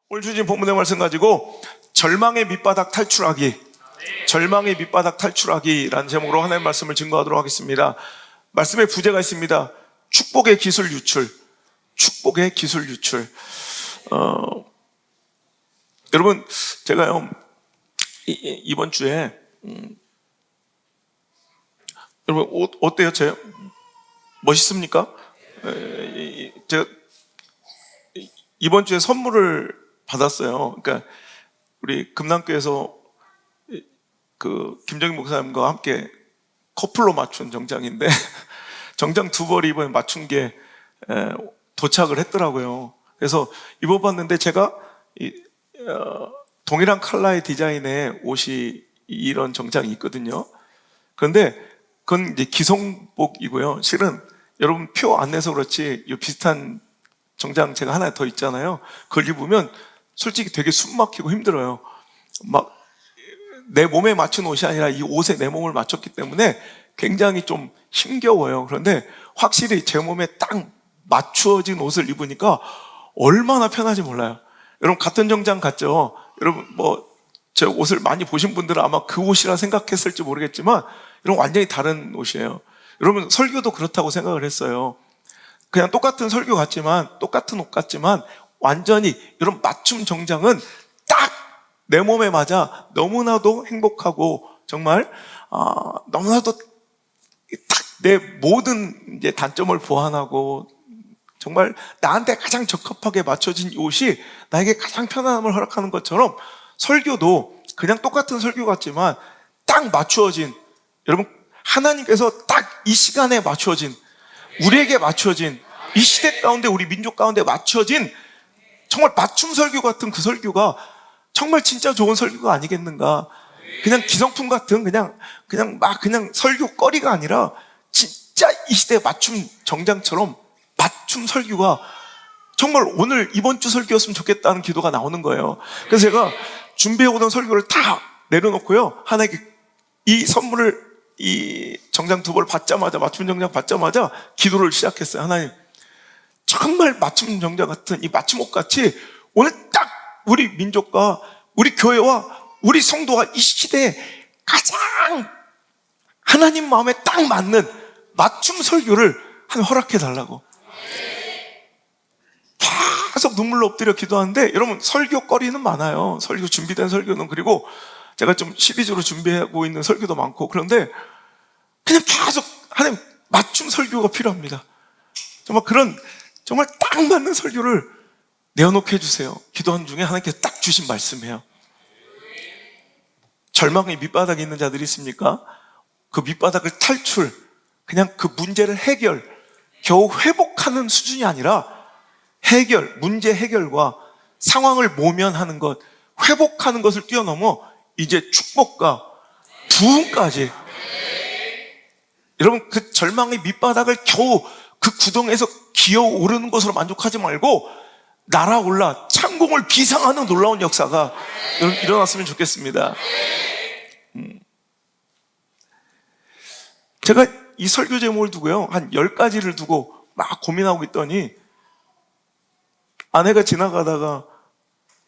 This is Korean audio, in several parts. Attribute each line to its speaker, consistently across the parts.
Speaker 1: 오늘 주신 본문의 말씀 가지고 절망의 밑바닥 탈출하기, 절망의 밑바닥 탈출하기라는 제목으로 하나님의 말씀을 증거하도록 하겠습니다. 말씀에 부제가 있습니다. 축복의 기술 유출, 축복의 기술 유출. 여러분, 제가요 이번 주에 여러분 옷 어때요? 제 멋있습니까? 제가 이번 주에 선물을 받았어요. 그러니까 우리 금남교에서 그 김정인 목사님과 함께 커플로 맞춘 정장인데 정장 두 벌이 이번에 맞춘 게 도착을 했더라고요. 그래서 입어봤는데 제가 동일한 컬러의 디자인의 옷이 이런 정장이 있거든요. 그런데 그건 이제 기성복이고요. 실은 여러분 표 안 내서 그렇지 이 비슷한 정장 제가 하나 더 있잖아요. 그걸 입으면 솔직히 되게 숨 막히고 힘들어요. 막 내 몸에 맞춘 옷이 아니라 이 옷에 내 몸을 맞췄기 때문에 굉장히 좀 힘겨워요. 그런데 확실히 제 몸에 딱 맞추어진 옷을 입으니까 얼마나 편한지 몰라요. 여러분 같은 정장 같죠? 여러분 제 옷을 많이 보신 분들은 아마 그 옷이라 생각했을지 모르겠지만 이런 완전히 다른 옷이에요. 여러분 설교도 그렇다고 생각을 했어요. 그냥 똑같은 설교 같지만 똑같은 옷 같지만 완전히 이런 맞춤 정장은 딱 내 몸에 맞아 너무나도 행복하고 정말 너무나도 딱 내 모든 이제 단점을 보완하고 정말 나한테 가장 적합하게 맞춰진 이 옷이 나에게 가장 편안함을 허락하는 것처럼 설교도 그냥 똑같은 설교 같지만 딱 맞추어진, 여러분 하나님께서 딱 이 시간에 맞추어진, 우리에게 맞추어진, 이 시대 가운데 우리 민족 가운데 맞추어진 정말 맞춤 설교 같은 그 설교가 정말 진짜 좋은 설교가 아니겠는가. 그냥 기성품 같은 그냥 설교거리가 아니라 진짜 이 시대 맞춤 정장처럼 맞춤 설교가 정말 오늘 이번 주 설교였으면 좋겠다는 기도가 나오는 거예요. 그래서 제가 준비해오던 설교를 다 내려놓고요, 하나님께 이 선물을, 이 정장 두 벌 받자마자, 맞춤 정장 받자마자 기도를 시작했어요. 하나님, 정말 맞춤 정장 같은 이 맞춤 옷 같이 오늘 딱 우리 민족과 우리 교회와 우리 성도가 이 시대에 가장 하나님 마음에 딱 맞는 맞춤 설교를 하나님 허락해 달라고 계속 눈물로 엎드려 기도하는데, 여러분 설교거리는 많아요. 설교 준비된 설교는, 그리고 제가 좀 시리즈로 준비하고 있는 설교도 많고, 그런데 그냥 계속 하나님 맞춤 설교가 필요합니다. 정말 딱 맞는 설교를 내어놓게 해주세요. 기도한 중에 하나님께서 딱 주신 말씀이에요. 절망의 밑바닥에 있는 자들이 있습니까? 그 밑바닥을 탈출, 그냥 그 문제를 해결, 겨우 회복하는 수준이 아니라 문제 해결과 상황을 모면하는 것, 회복하는 것을 뛰어넘어 이제 축복과 부흥까지. 여러분 그 절망의 밑바닥을 겨우 그 구덩이에서 기어오르는 것으로 만족하지 말고 날아올라 창공을 비상하는 놀라운 역사가 여러분 일어났으면 좋겠습니다. 제가 이 설교 제목을 두고요, 한 10가지를 두고 막 고민하고 있더니 아내가 지나가다가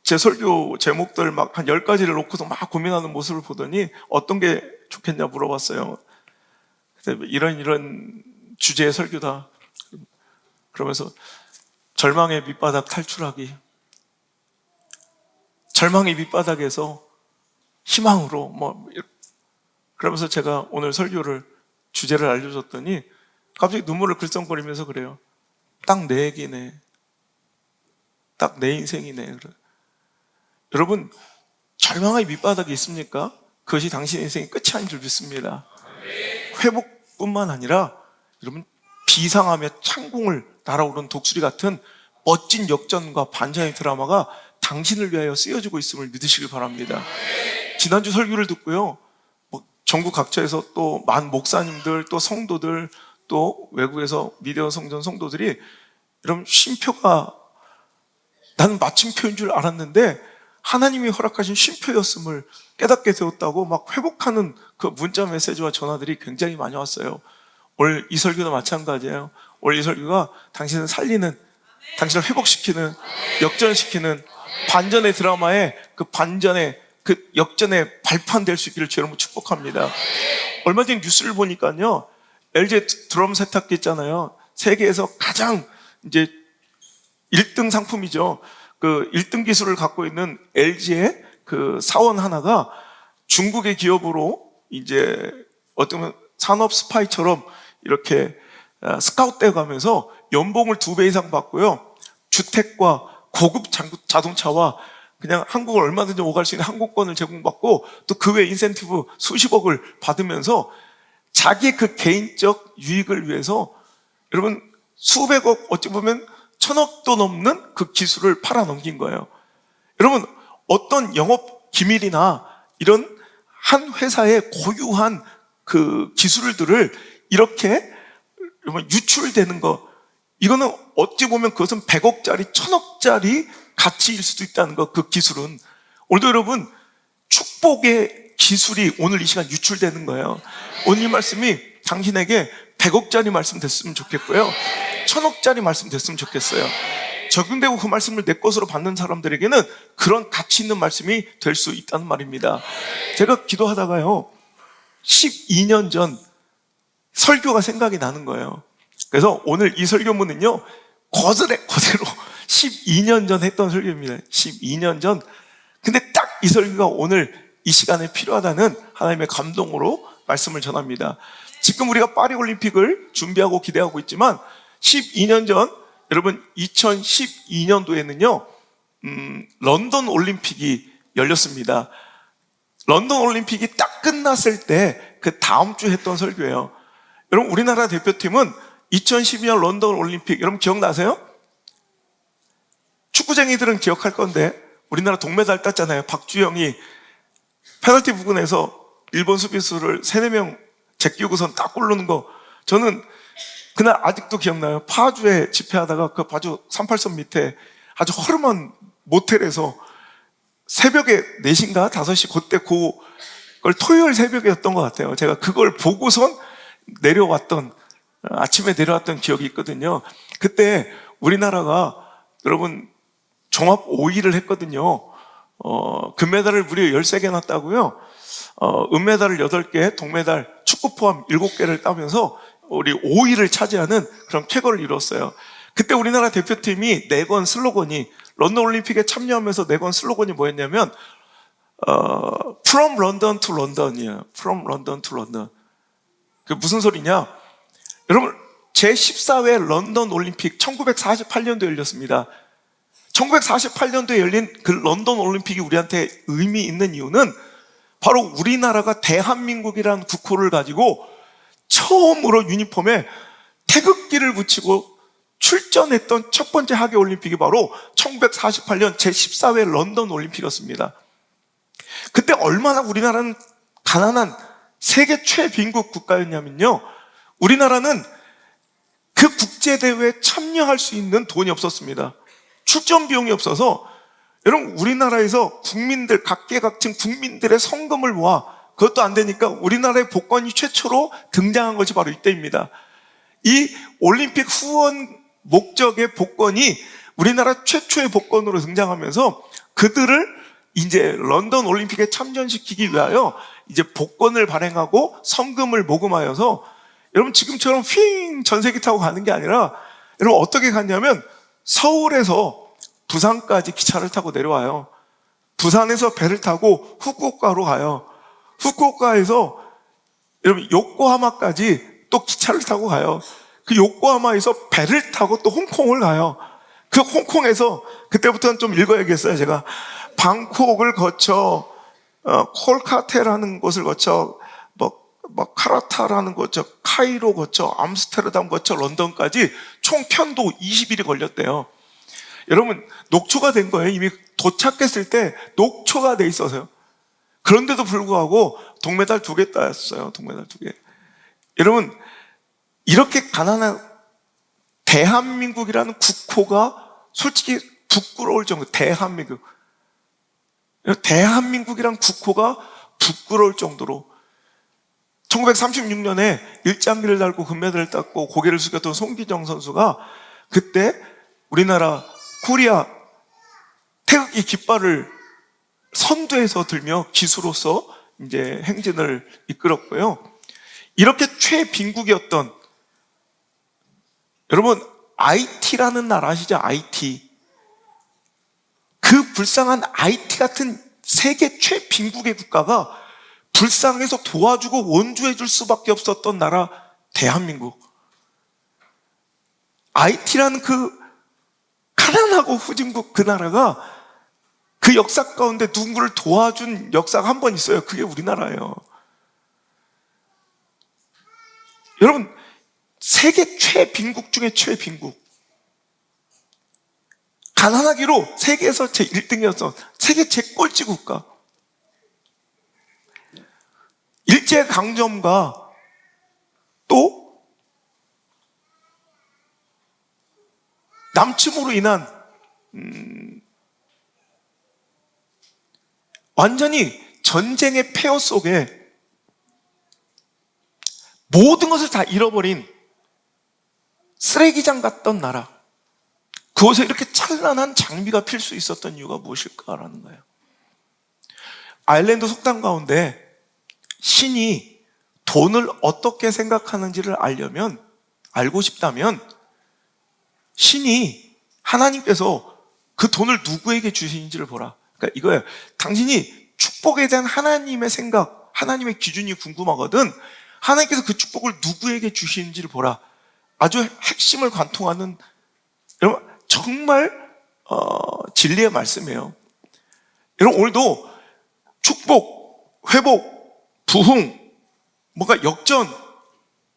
Speaker 1: 제 설교 제목들 막 한 10가지를 놓고서 막 고민하는 모습을 보더니 어떤 게 좋겠냐 물어봤어요. 이런 주제의 설교다. 그러면서 절망의 밑바닥 탈출하기, 절망의 밑바닥에서 희망으로 그러면서 제가 오늘 설교를 주제를 알려줬더니 갑자기 눈물을 글썽거리면서 그래요. 딱 내 얘기네, 딱 내 인생이네. 여러분 절망의 밑바닥이 있습니까? 그것이 당신의 인생의 끝이 아닌 줄 믿습니다. 회복뿐만 아니라 여러분 비상하며 창공을 날아오른 독수리 같은 멋진 역전과 반전의 드라마가 당신을 위하여 쓰여지고 있음을 믿으시길 바랍니다. 지난주 설교를 듣고요, 전국 각처에서 또 많은 목사님들, 또 성도들, 또 외국에서 미디어 성전 성도들이 여러분 쉼표가, 나는 마침표인 줄 알았는데 하나님이 허락하신 쉼표였음을 깨닫게 되었다고 막 회복하는 그 문자 메시지와 전화들이 굉장히 많이 왔어요. 오늘 이 설교도 마찬가지예요. 오늘 이 설교가 당신을 살리는, 당신을 회복시키는, 역전시키는 반전의 드라마에 그 반전의 그 역전의 발판될 수 있기를 주 여러분 축복합니다. 얼마 전에 뉴스를 보니까요, LG 드럼 세탁기 있잖아요. 세계에서 가장 이제 1등 상품이죠. 그 1등 기술을 갖고 있는 LG의 그 사원 하나가 중국의 기업으로 이제 어떻게 보면 산업 스파이처럼 이렇게 스카웃되어 가면서 연봉을 2배 이상 받고요. 주택과 고급 자동차와 그냥 한국을 얼마든지 오갈 수 있는 항공권을 제공받고 또 그 외 인센티브 수십억을 받으면서 자기 그 개인적 유익을 위해서 여러분 수백억, 어찌 보면 천억도 넘는 그 기술을 팔아넘긴 거예요. 여러분, 어떤 영업 기밀이나 이런 한 회사의 고유한 그 기술들을 이렇게 유출되는 거, 이거는 어찌 보면 그것은 100억짜리, 1000억짜리 가치일 수도 있다는 거, 그 기술은. 오늘도 여러분, 축복의 기술이 오늘 이 시간 유출되는 거예요. 오늘 이 말씀이 당신에게 100억짜리 말씀 됐으면 좋겠고요. 1000억짜리 말씀 됐으면 좋겠어요. 적용되고 그 말씀을 내 것으로 받는 사람들에게는 그런 가치 있는 말씀이 될 수 있다는 말입니다. 제가 기도하다가요, 12년 전 설교가 생각이 나는 거예요. 그래서 오늘 이 설교문은요, 그대로 12년 전 했던 설교입니다. 12년 전. 근데 딱 이 설교가 오늘 이 시간에 필요하다는 하나님의 감동으로 말씀을 전합니다. 지금 우리가 파리 올림픽을 준비하고 기대하고 있지만 12년 전, 여러분 2012년도에는요 런던 올림픽이 열렸습니다. 런던 올림픽이 딱 끝났을 때 그 다음 주 했던 설교예요. 여러분, 우리나라 대표팀은 2012년 런던 올림픽, 여러분 기억나세요? 축구쟁이들은 기억할 건데 우리나라 동메달 땄잖아요. 박주영이 페널티 부근에서 일본 수비수를 3-4명 제끼고선 딱 골르는 거. 저는 그날 아직도 기억나요. 파주에 집회하다가 그 파주 38선 밑에 아주 허름한 모텔에서 새벽에 4시인가 5시 그때 그걸 토요일 새벽이었던 것 같아요. 제가 그걸 보고선 아침에 내려왔던 기억이 있거든요. 그때 우리나라가 여러분 종합 5위를 했거든요. 금메달을 무려 13개나 따고요. 은메달을 8개, 동메달, 축구 포함 7개를 따면서 우리 5위를 차지하는 그런 쾌거를 이뤘어요. 그때 우리나라 대표팀이 내건 슬로건이, 런던 올림픽에 참여하면서 내건 슬로건이 뭐였냐면 From London to London이에요. From London to London. 그 무슨 소리냐? 여러분, 제14회 런던 올림픽 1948년도에 열렸습니다. 1948년도에 열린 그 런던 올림픽이 우리한테 의미 있는 이유는 바로 우리나라가 대한민국이라는 국호를 가지고 처음으로 유니폼에 태극기를 붙이고 출전했던 첫 번째 하계 올림픽이 바로 1948년 제14회 런던 올림픽이었습니다. 그때 얼마나 우리나라는 가난한 세계 최빈국 국가였냐면요, 우리나라는 그 국제대회에 참여할 수 있는 돈이 없었습니다. 출전 비용이 없어서 여러분, 우리나라에서 국민들, 각계각층 국민들의 성금을 모아, 그것도 안 되니까 우리나라의 복권이 최초로 등장한 것이 바로 이때입니다. 이 올림픽 후원 목적의 복권이 우리나라 최초의 복권으로 등장하면서 그들을 이제 런던 올림픽에 참전시키기 위하여 이제 복권을 발행하고 성금을 모금하여서, 여러분 지금처럼 휙 전세기 타고 가는 게 아니라 여러분 어떻게 갔냐면 서울에서 부산까지 기차를 타고 내려와요. 부산에서 배를 타고 후쿠오카로 가요. 후쿠오카에서 여러분 요코하마까지 또 기차를 타고 가요. 그 요코하마에서 배를 타고 또 홍콩을 가요. 그 홍콩에서, 그때부터는 좀 읽어야겠어요 제가. 방콕을 거쳐 콜카테라는 곳을 거쳐 카라타라는 곳, 카이로 거쳐 암스테르담 거쳐 런던까지 총 편도 20일이 걸렸대요. 여러분, 녹초가 된 거예요. 이미 도착했을 때 녹초가 돼 있어서요. 그런데도 불구하고 동메달 2개 따였어요. 동메달 2개. 여러분, 이렇게 가난한 대한민국이라는 국호가 솔직히 부끄러울 정도. 대한민국이란 국호가 부끄러울 정도로 1936년에 일장기를 달고 금메달을 땄고 고개를 숙였던 송기정 선수가 그때 우리나라 코리아 태극기 깃발을 선두에서 들며 기수로서 이제 행진을 이끌었고요. 이렇게 최빈국이었던, 여러분 IT라는 나라 아시죠? IT. 그 불쌍한 IT 같은 세계 최빈국의 국가가 불쌍해서 도와주고 원주해 줄 수밖에 없었던 나라 대한민국. IT라는 그 가난하고 후진국 그 나라가 그 역사 가운데 누군가를 도와준 역사가 한 번 있어요. 그게 우리나라예요. 여러분, 세계 최빈국 중에 최빈국. 가난하기로 세계에서 제 1등이었어. 세계 제꼴찌 국가. 일제강점과 또 남침으로 인한 완전히 전쟁의 폐허 속에 모든 것을 다 잃어버린 쓰레기장 같던 나라, 그곳에 이렇게 찬란한 장미가 필 수 있었던 이유가 무엇일까라는 거예요. 아일랜드 속담 가운데 신이 돈을 어떻게 생각하는지를 알고 싶다면 신이, 하나님께서 그 돈을 누구에게 주시는지를 보라. 그러니까 이거예요. 당신이 축복에 대한 하나님의 생각, 하나님의 기준이 궁금하거든. 하나님께서 그 축복을 누구에게 주시는지를 보라. 아주 핵심을 관통하는, 여러분 정말 진리의 말씀이에요. 여러분 오늘도 축복, 회복, 부흥, 뭔가 역전,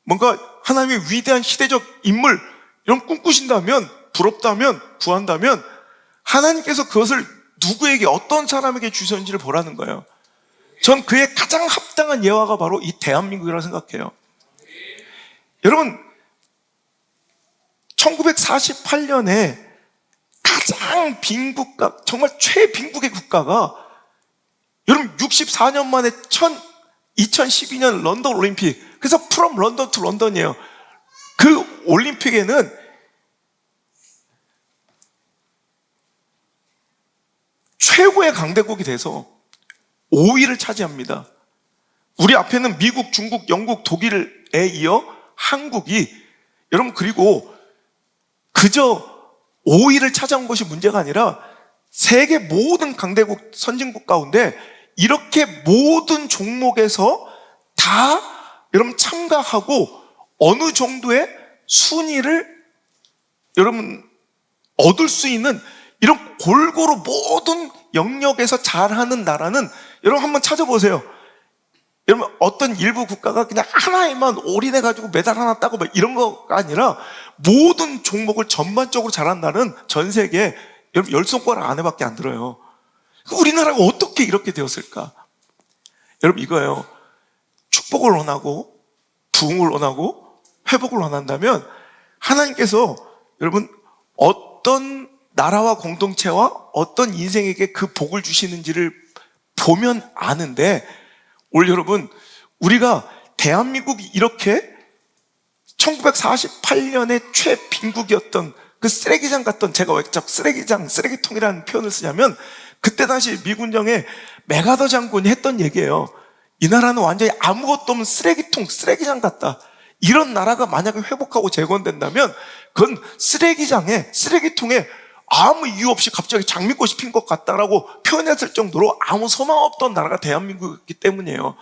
Speaker 1: 뭔가 하나님의 위대한 시대적 인물 이런 꿈꾸신다면, 부럽다면, 구한다면 하나님께서 그것을 누구에게, 어떤 사람에게 주셨는지를 보라는 거예요. 전 그의 가장 합당한 예화가 바로 이 대한민국이라고 생각해요. 여러분 1948년에 가장 빈국가, 정말 최빈국의 국가가 여러분 64년 만에 2012년 런던 올림픽, 그래서 from 런던 to 런던이에요. 그 올림픽에는 최고의 강대국이 돼서 5위를 차지합니다. 우리 앞에는 미국, 중국, 영국, 독일에 이어 한국이, 여러분 그리고 그저 5위를 차지한 것이 문제가 아니라 세계 모든 강대국, 선진국 가운데 이렇게 모든 종목에서 다 여러분 참가하고 어느 정도의 순위를 여러분 얻을 수 있는 이런 골고루 모든 영역에서 잘하는 나라는, 여러분 한번 찾아보세요. 여러분 어떤 일부 국가가 그냥 하나에만 올인해가지고 메달 하나 따고 막 이런 거가 아니라 모든 종목을 전반적으로 잘하는 나라는 전 세계에 여러분 10손가락 안에밖에 안 들어요. 우리나라가 어떻게 이렇게 되었을까? 여러분 이거예요. 축복을 원하고 부흥을 원하고 회복을 원한다면 하나님께서 여러분 어떤 나라와 공동체와 어떤 인생에게 그 복을 주시는지를 보면 아는데, 오늘 여러분 우리가 대한민국이 이렇게 1948년에 최빈국이었던 그 쓰레기장 같던, 제가 왜 자꾸 쓰레기장, 쓰레기통이라는 표현을 쓰냐면 그때 당시 미군정의 맥아더 장군이 했던 얘기예요. 이 나라는 완전히 아무것도 없는 쓰레기통, 쓰레기장 같다. 이런 나라가 만약에 회복하고 재건된다면 그건 쓰레기장에, 쓰레기통에 아무 이유 없이 갑자기 장미꽃이 핀 것 같다라고 표현했을 정도로 아무 소망 없던 나라가 대한민국이기 때문이에요.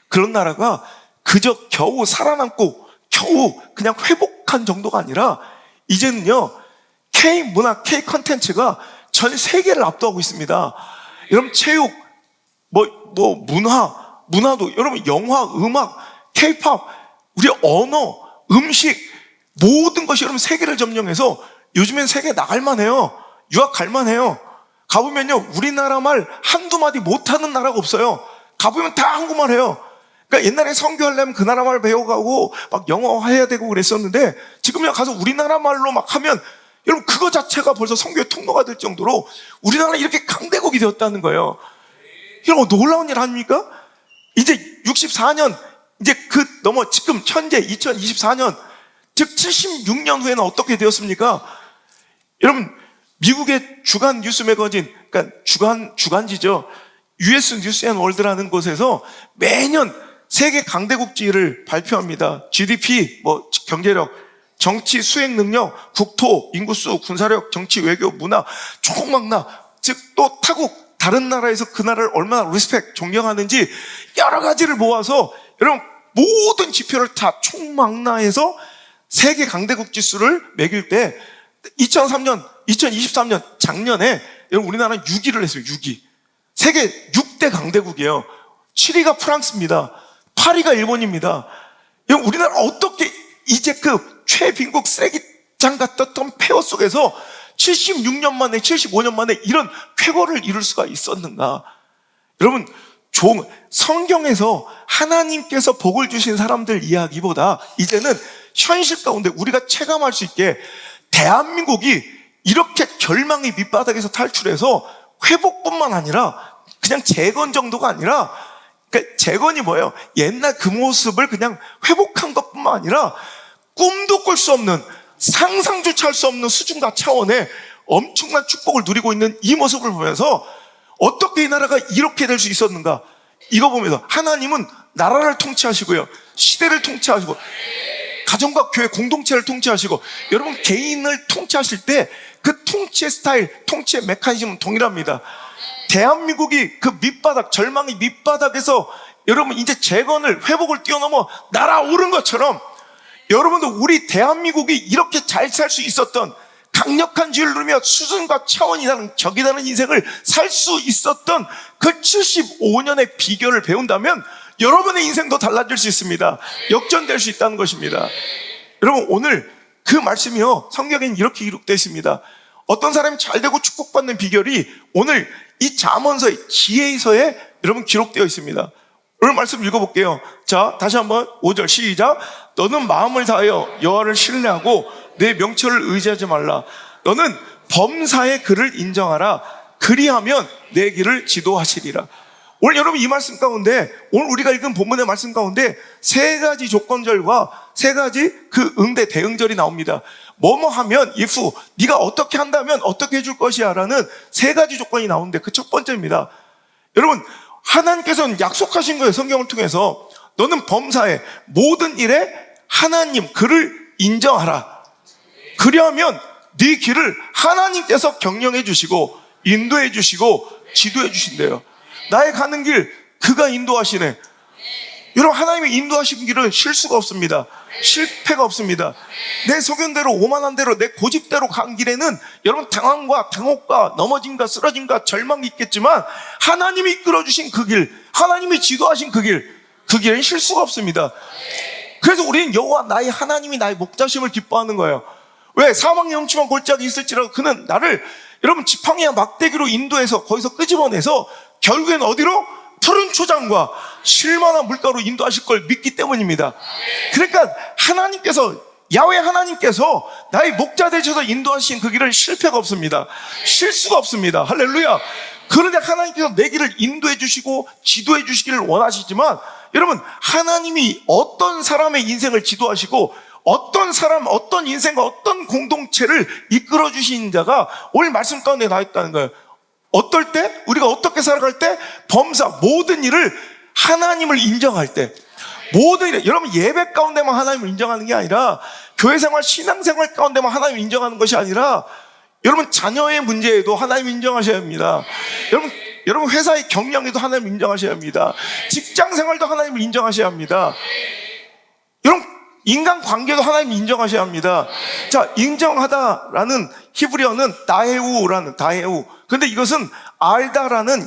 Speaker 1: 그런 나라가 그저 겨우 살아남고 겨우 그냥 회복한 정도가 아니라 이제는요 K문화, K컨텐츠가 전 세계를 압도하고 있습니다. 여러분 체육, 문화도, 여러분 영화, 음악, K-팝, 우리 언어, 음식, 모든 것이 여러분 세계를 점령해서 요즘엔 세계 나갈만 해요. 유학 갈만 해요. 가보면요 우리나라 말 한두 마디 못하는 나라가 없어요. 가보면 다 한국말 해요. 그러니까 옛날에 선교하려면 그 나라 말 배워가고 막 영어 해야 되고 그랬었는데 지금은 가서 우리나라 말로 막 하면 여러분 그거 자체가 벌써 선교의 통로가 될 정도로 우리나라가 이렇게 강대국이 되었다는 거예요. 이런 거 놀라운 일 아닙니까? 이제 64년, 이제 지금 현재 2024년, 즉 76년 후에는 어떻게 되었습니까? 여러분 미국의 주간 뉴스 매거진, 그러니까 주간지죠. US 뉴스 앤 월드라는 곳에서 매년 세계 강대국지를 발표합니다. GDP, 경제력, 정치 수행 능력, 국토, 인구수, 군사력, 정치, 외교, 문화, 총망라, 즉 또 타국, 다른 나라에서 그 나라를 얼마나 리스펙, 존경하는지 여러 가지를 모아서 여러분 모든 지표를 다 총망라해서 세계 강대국 지수를 매길 때 2023년 작년에 여러분 우리나라는 6위를 했어요. 6위. 세계 6대 강대국이에요. 7위가 프랑스입니다. 8위가 일본입니다. 여러분 우리나라 어떻게 이제 그 최빈국 쓰레기장 같았던 폐허 속에서 76년 만에 75년 만에 이런 쾌거를 이룰 수가 있었는가? 여러분 성경에서 하나님께서 복을 주신 사람들 이야기보다 이제는 현실 가운데 우리가 체감할 수 있게 대한민국이 이렇게 절망의 밑바닥에서 탈출해서 회복뿐만 아니라 그냥 재건 정도가 아니라, 그러니까 재건이 뭐예요? 옛날 그 모습을 그냥 회복한 것뿐만 아니라 꿈도 꿀 수 없는, 상상조차 할 수 없는 수준과 차원의 엄청난 축복을 누리고 있는 이 모습을 보면서 어떻게 이 나라가 이렇게 될 수 있었는가? 이거 보면서 하나님은 나라를 통치하시고요, 시대를 통치하시고 가정과 교회 공동체를 통치하시고 여러분 개인을 통치하실 때 그 통치의 스타일, 통치의 메커니즘은 동일합니다. 대한민국이 그 밑바닥, 절망의 밑바닥에서 여러분 이제 재건을, 회복을 뛰어넘어 날아오른 것처럼 여러분도 우리 대한민국이 이렇게 잘 살 수 있었던, 강력한 지혜를 누리며 수준과 차원이 다른 격이 다른 인생을 살 수 있었던 그 75년의 비결을 배운다면 여러분의 인생도 달라질 수 있습니다. 역전될 수 있다는 것입니다. 여러분 오늘 그 말씀이요 성경에는 이렇게 기록되어 있습니다. 어떤 사람이 잘되고 축복받는 비결이 오늘 이 잠언서의 지혜서에 여러분 기록되어 있습니다. 오늘 말씀 읽어볼게요. 자, 다시 한번 5절 시작. 너는 마음을 다하여 여호와를 신뢰하고 내 명철을 의지하지 말라. 너는 범사의 그를 인정하라. 그리하면 내 길을 지도하시리라. 오늘 여러분 이 말씀 가운데, 오늘 우리가 읽은 본문의 말씀 가운데 세 가지 조건절과 세 가지 그 응대 대응절이 나옵니다. 뭐뭐 하면 if, 네가 어떻게 한다면 어떻게 해줄 것이야 라는 세 가지 조건이 나오는데 그 첫 번째입니다. 여러분 하나님께서는 약속하신 거예요. 성경을 통해서 너는 범사에 모든 일에 하나님 그를 인정하라. 그리하면 네 길을 하나님께서 경영해 주시고 인도해 주시고 지도해 주신대요. 나의 가는 길 그가 인도하시네. 여러분 하나님이 인도하신 길은 실수가 없습니다. 실패가 없습니다. 내 소견대로 오만한 대로 내 고집대로 간 길에는 여러분 당황과 당혹과 넘어짐과 쓰러짐과 절망이 있겠지만 하나님이 이끌어주신 그 길, 하나님이 지도하신 그 길엔 실수가 없습니다. 그래서 우리는 여호와 나의 하나님이 나의 목자심을 기뻐하는 거예요. 왜? 사망의 음침한 골짜기 있을지라도 그는 나를 여러분 지팡이와 막대기로 인도해서 거기서 끄집어내서 결국엔 어디로? 푸른 초장과 쉴만한 물가로 인도하실 걸 믿기 때문입니다. 그러니까 하나님께서, 야훼 하나님께서 나의 목자 되셔서 인도하신 그 길은 실패가 없습니다. 실수가 없습니다. 할렐루야. 그런데 하나님께서 내 길을 인도해 주시고 지도해 주시기를 원하시지만 여러분 하나님이 어떤 사람의 인생을 지도하시고 어떤 사람, 어떤 인생과 어떤 공동체를 이끌어 주신 자가 오늘 말씀 가운데 나와 있다는 거예요. 어떨 때? 우리가 어떻게 살아갈 때? 범사, 모든 일을 하나님을 인정할 때, 모든 일에, 여러분 예배 가운데만 하나님을 인정하는 게 아니라 교회생활, 신앙생활 가운데만 하나님을 인정하는 것이 아니라 여러분 자녀의 문제에도 하나님을 인정하셔야 합니다. 여러분 회사의 경영에도 하나님을 인정하셔야 합니다. 직장생활도 하나님을 인정하셔야 합니다. 여러분 인간관계도 하나님을 인정하셔야 합니다. 자, 인정하다라는 히브리어는 다헤우. 근데 이것은 알다라는,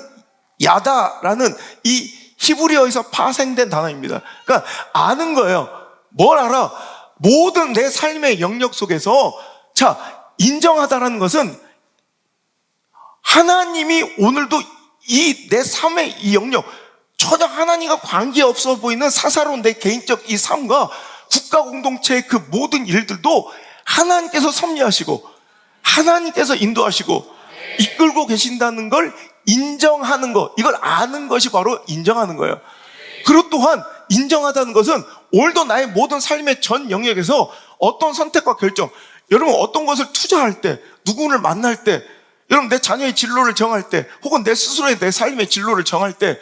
Speaker 1: 야다라는 이 히브리어에서 파생된 단어입니다. 그러니까 아는 거예요. 뭘 알아? 모든 내 삶의 영역 속에서, 자, 인정하다라는 것은 하나님이 오늘도 이 내 삶의 이 영역, 전혀 하나님과 관계없어 보이는 사사로운 내 개인적 이 삶과 국가 공동체의 그 모든 일들도 하나님께서 섭리하시고 하나님께서 인도하시고 이끌고 계신다는 걸 인정하는 것, 이걸 아는 것이 바로 인정하는 거예요. 그리고 또한 인정하다는 것은 오늘도 나의 모든 삶의 전 영역에서 어떤 선택과 결정, 여러분 어떤 것을 투자할 때, 누구를 만날 때, 여러분 내 자녀의 진로를 정할 때, 혹은 내 스스로의 내 삶의 진로를 정할 때,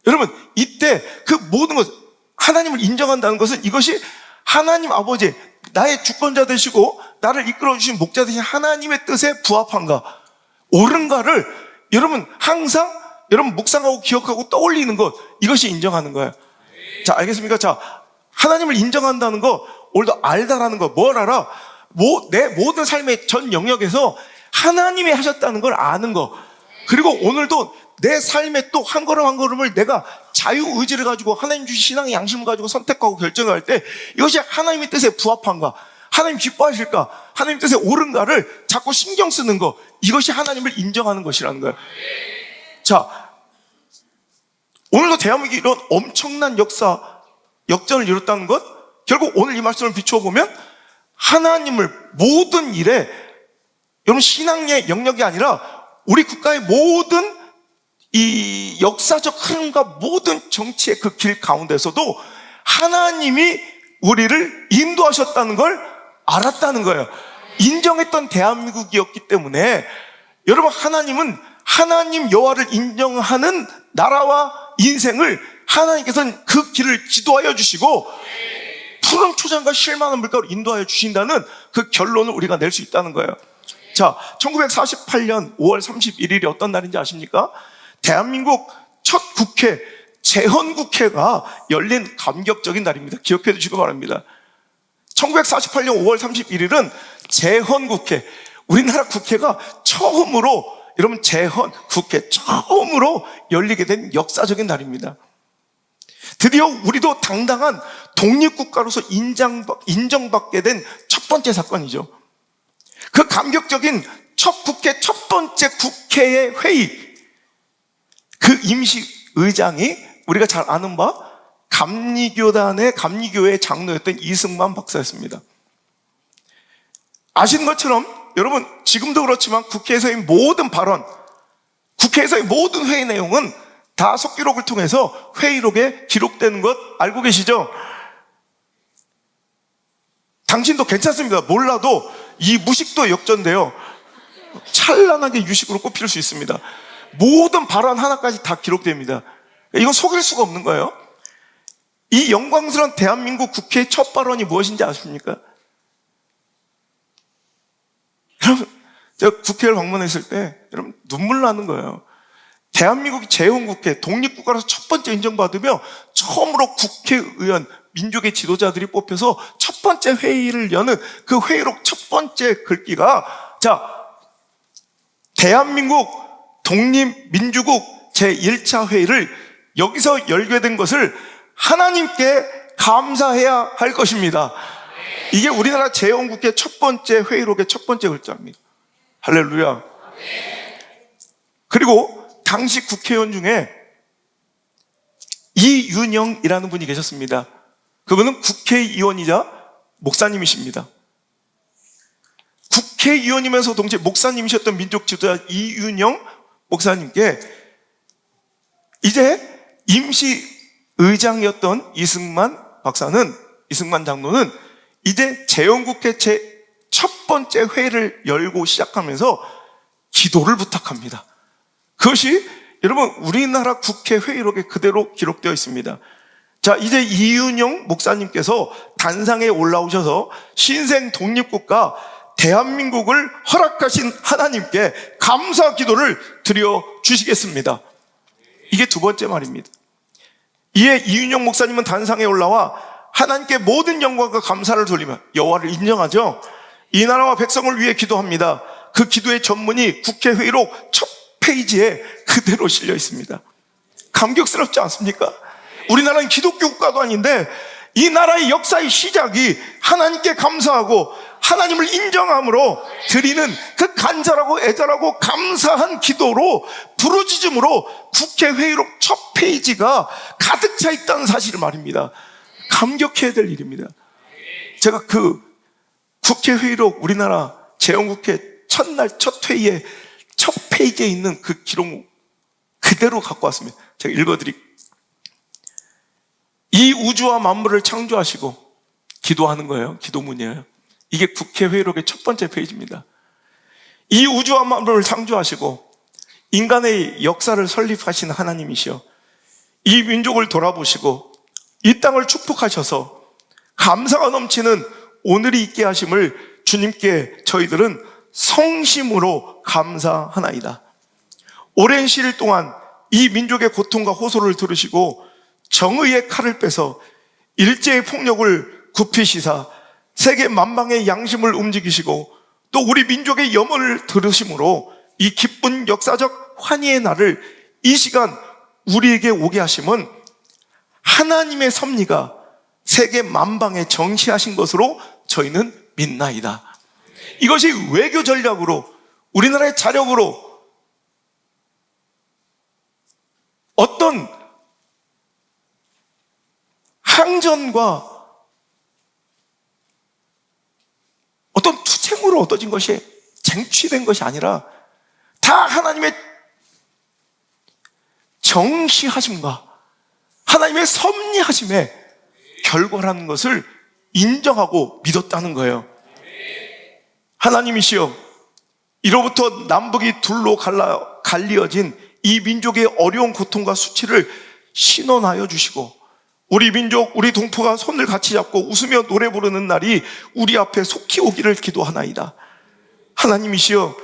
Speaker 1: 여러분 이때 그 모든 것, 하나님을 인정한다는 것은 이것이 하나님 아버지, 나의 주권자 되시고 나를 이끌어 주신 목자 되신 하나님의 뜻에 부합한가, 옳은가를 여러분 항상 여러분 묵상하고 기억하고 떠올리는 것, 이것이 인정하는 거예요. 자, 알겠습니까? 자, 하나님을 인정한다는 거, 오늘도 알다라는 거, 뭘 알아? 내 모든 삶의 전 영역에서 하나님이 하셨다는 걸 아는 거. 그리고 오늘도 내 삶의 또 한 걸음 한 걸음을 내가 자유의지를 가지고 하나님 주신 신앙의 양심을 가지고 선택하고 결정할 때 이것이 하나님의 뜻에 부합한가, 하나님 기뻐하실까, 하나님 뜻에 옳은가를 자꾸 신경 쓰는 거, 이것이 하나님을 인정하는 것이라는 거예요. 자, 오늘도 대한민국이 이런 엄청난 역전을 이뤘다는 것, 결국 오늘 이 말씀을 비추어 보면 하나님을 모든 일에, 여러분 신앙의 영역이 아니라 우리 국가의 모든 이 역사적 흐름과 모든 정치의 그 길 가운데서도 하나님이 우리를 인도하셨다는 걸 알았다는 거예요. 인정했던 대한민국이었기 때문에 여러분, 하나님은 하나님 여호와를 인정하는 나라와 인생을 하나님께서는 그 길을 지도하여 주시고 푸른 초장과 실만한 물가로 인도하여 주신다는 그 결론을 우리가 낼 수 있다는 거예요. 자, 1948년 5월 31일이 어떤 날인지 아십니까? 대한민국 첫 국회, 재헌국회가 열린 감격적인 날입니다. 기억해 주시기 바랍니다. 1948년 5월 31일은 재헌국회, 우리나라 국회가 처음으로, 여러분 재헌국회 처음으로 열리게 된 역사적인 날입니다. 드디어 우리도 당당한 독립국가로서 인정받게 된 첫 번째 사건이죠. 그 감격적인 첫 국회, 첫 번째 국회의 회의, 그 임시의장이 우리가 잘 아는 바 감리교의 장로였던 이승만 박사였습니다. 아시는 것처럼 여러분 지금도 그렇지만 국회에서의 모든 발언, 국회에서의 모든 회의 내용은 다 속기록을 통해서 회의록에 기록되는 것 알고 계시죠? 당신도 괜찮습니다. 몰라도 이 무식도 역전돼요. 찬란하게 유식으로 꼽힐 수 있습니다. 모든 발언 하나까지 다 기록됩니다. 이건 속일 수가 없는 거예요. 이 영광스러운 대한민국 국회의 첫 발언이 무엇인지 아십니까? 여러분, 제가 국회를 방문했을 때 여러분 눈물 나는 거예요. 대한민국이 재헌국회, 독립국가로서 첫 번째 인정받으며 처음으로 국회의원, 민족의 지도자들이 뽑혀서 첫 번째 회의를 여는 그 회의록 첫 번째 글귀가, 자, 대한민국 독립민주국 제1차 회의를 여기서 열게 된 것을 하나님께 감사해야 할 것입니다. 이게 우리나라 재헌국회 첫 번째 회의록의 첫 번째 글자입니다. 할렐루야. 그리고 당시 국회의원 중에 이윤영이라는 분이 계셨습니다. 그분은 국회의원이자 목사님이십니다. 국회의원이면서 동시에 목사님이셨던 민족 지도자 이윤영 목사님께 이제 임시의장이었던 이승만 장로는 이제 재헌국회 제 첫 번째 회의를 열고 시작하면서 기도를 부탁합니다. 그것이 여러분 우리나라 국회 회의록에 그대로 기록되어 있습니다. 자, 이제 이윤영 목사님께서 단상에 올라오셔서 신생 독립국가 대한민국을 허락하신 하나님께 감사 기도를 드려 주시겠습니다. 이게 두 번째 말입니다. 이에 이윤영 목사님은 단상에 올라와 하나님께 모든 영광과 감사를 돌리며 여호와를 인정하죠. 이 나라와 백성을 위해 기도합니다. 그 기도의 전문이 국회 회의록 첫 페이지에 그대로 실려 있습니다. 감격스럽지 않습니까? 우리나라는 기독교 국가도 아닌데 이 나라의 역사의 시작이 하나님께 감사하고 하나님을 인정함으로 드리는 그 간절하고 애절하고 감사한 기도로 부르짖음으로 국회 회의록 첫 페이지가 가득 차 있다는 사실을 말입니다. 감격해야 될 일입니다. 제가 그 국회 회의록 우리나라 재헌국회 첫날 첫 회의에 첫 페이지에 있는 그 기록 그대로 갖고 왔습니다. 제가 읽어드릴게요. 이 우주와 만물을 창조하시고 기도하는 거예요. 기도문이에요. 이게 국회 회의록의 첫 번째 페이지입니다. 이 우주와 만물을 창조하시고 인간의 역사를 설립하신 하나님이시여, 이 민족을 돌아보시고 이 땅을 축복하셔서 감사가 넘치는 오늘이 있게 하심을 주님께 저희들은 성심으로 감사하나이다. 오랜 시일 동안 이 민족의 고통과 호소를 들으시고 정의의 칼을 빼서 일제의 폭력을 굽히시사 세계 만방의 양심을 움직이시고 또 우리 민족의 염원을 들으심으로 이 기쁜 역사적 환희의 날을 이 시간 우리에게 오게 하심은 하나님의 섭리가 세계 만방에 정치하신 것으로 저희는 믿나이다. 이것이 외교 전략으로, 우리나라의 자력으로 어떤 항전과 어떤 투쟁으로 얻어진 것이, 쟁취된 것이 아니라 다 하나님의 정시하심과 하나님의 섭리하심의 결과라는 것을 인정하고 믿었다는 거예요. 하나님이시여, 이로부터 남북이 둘로 갈리어진 이 민족의 어려운 고통과 수치를 신원하여 주시고 우리 민족, 우리 동포가 손을 같이 잡고 웃으며 노래 부르는 날이 우리 앞에 속히 오기를 기도하나이다. 하나님이시여,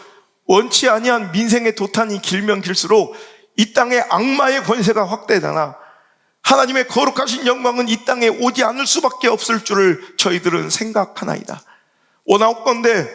Speaker 1: 원치 아니한 민생의 도탄이 길면 길수록 이 땅의 악마의 권세가 확대되나 하나님의 거룩하신 영광은 이 땅에 오지 않을 수밖에 없을 줄을 저희들은 생각하나이다. 원하옵건대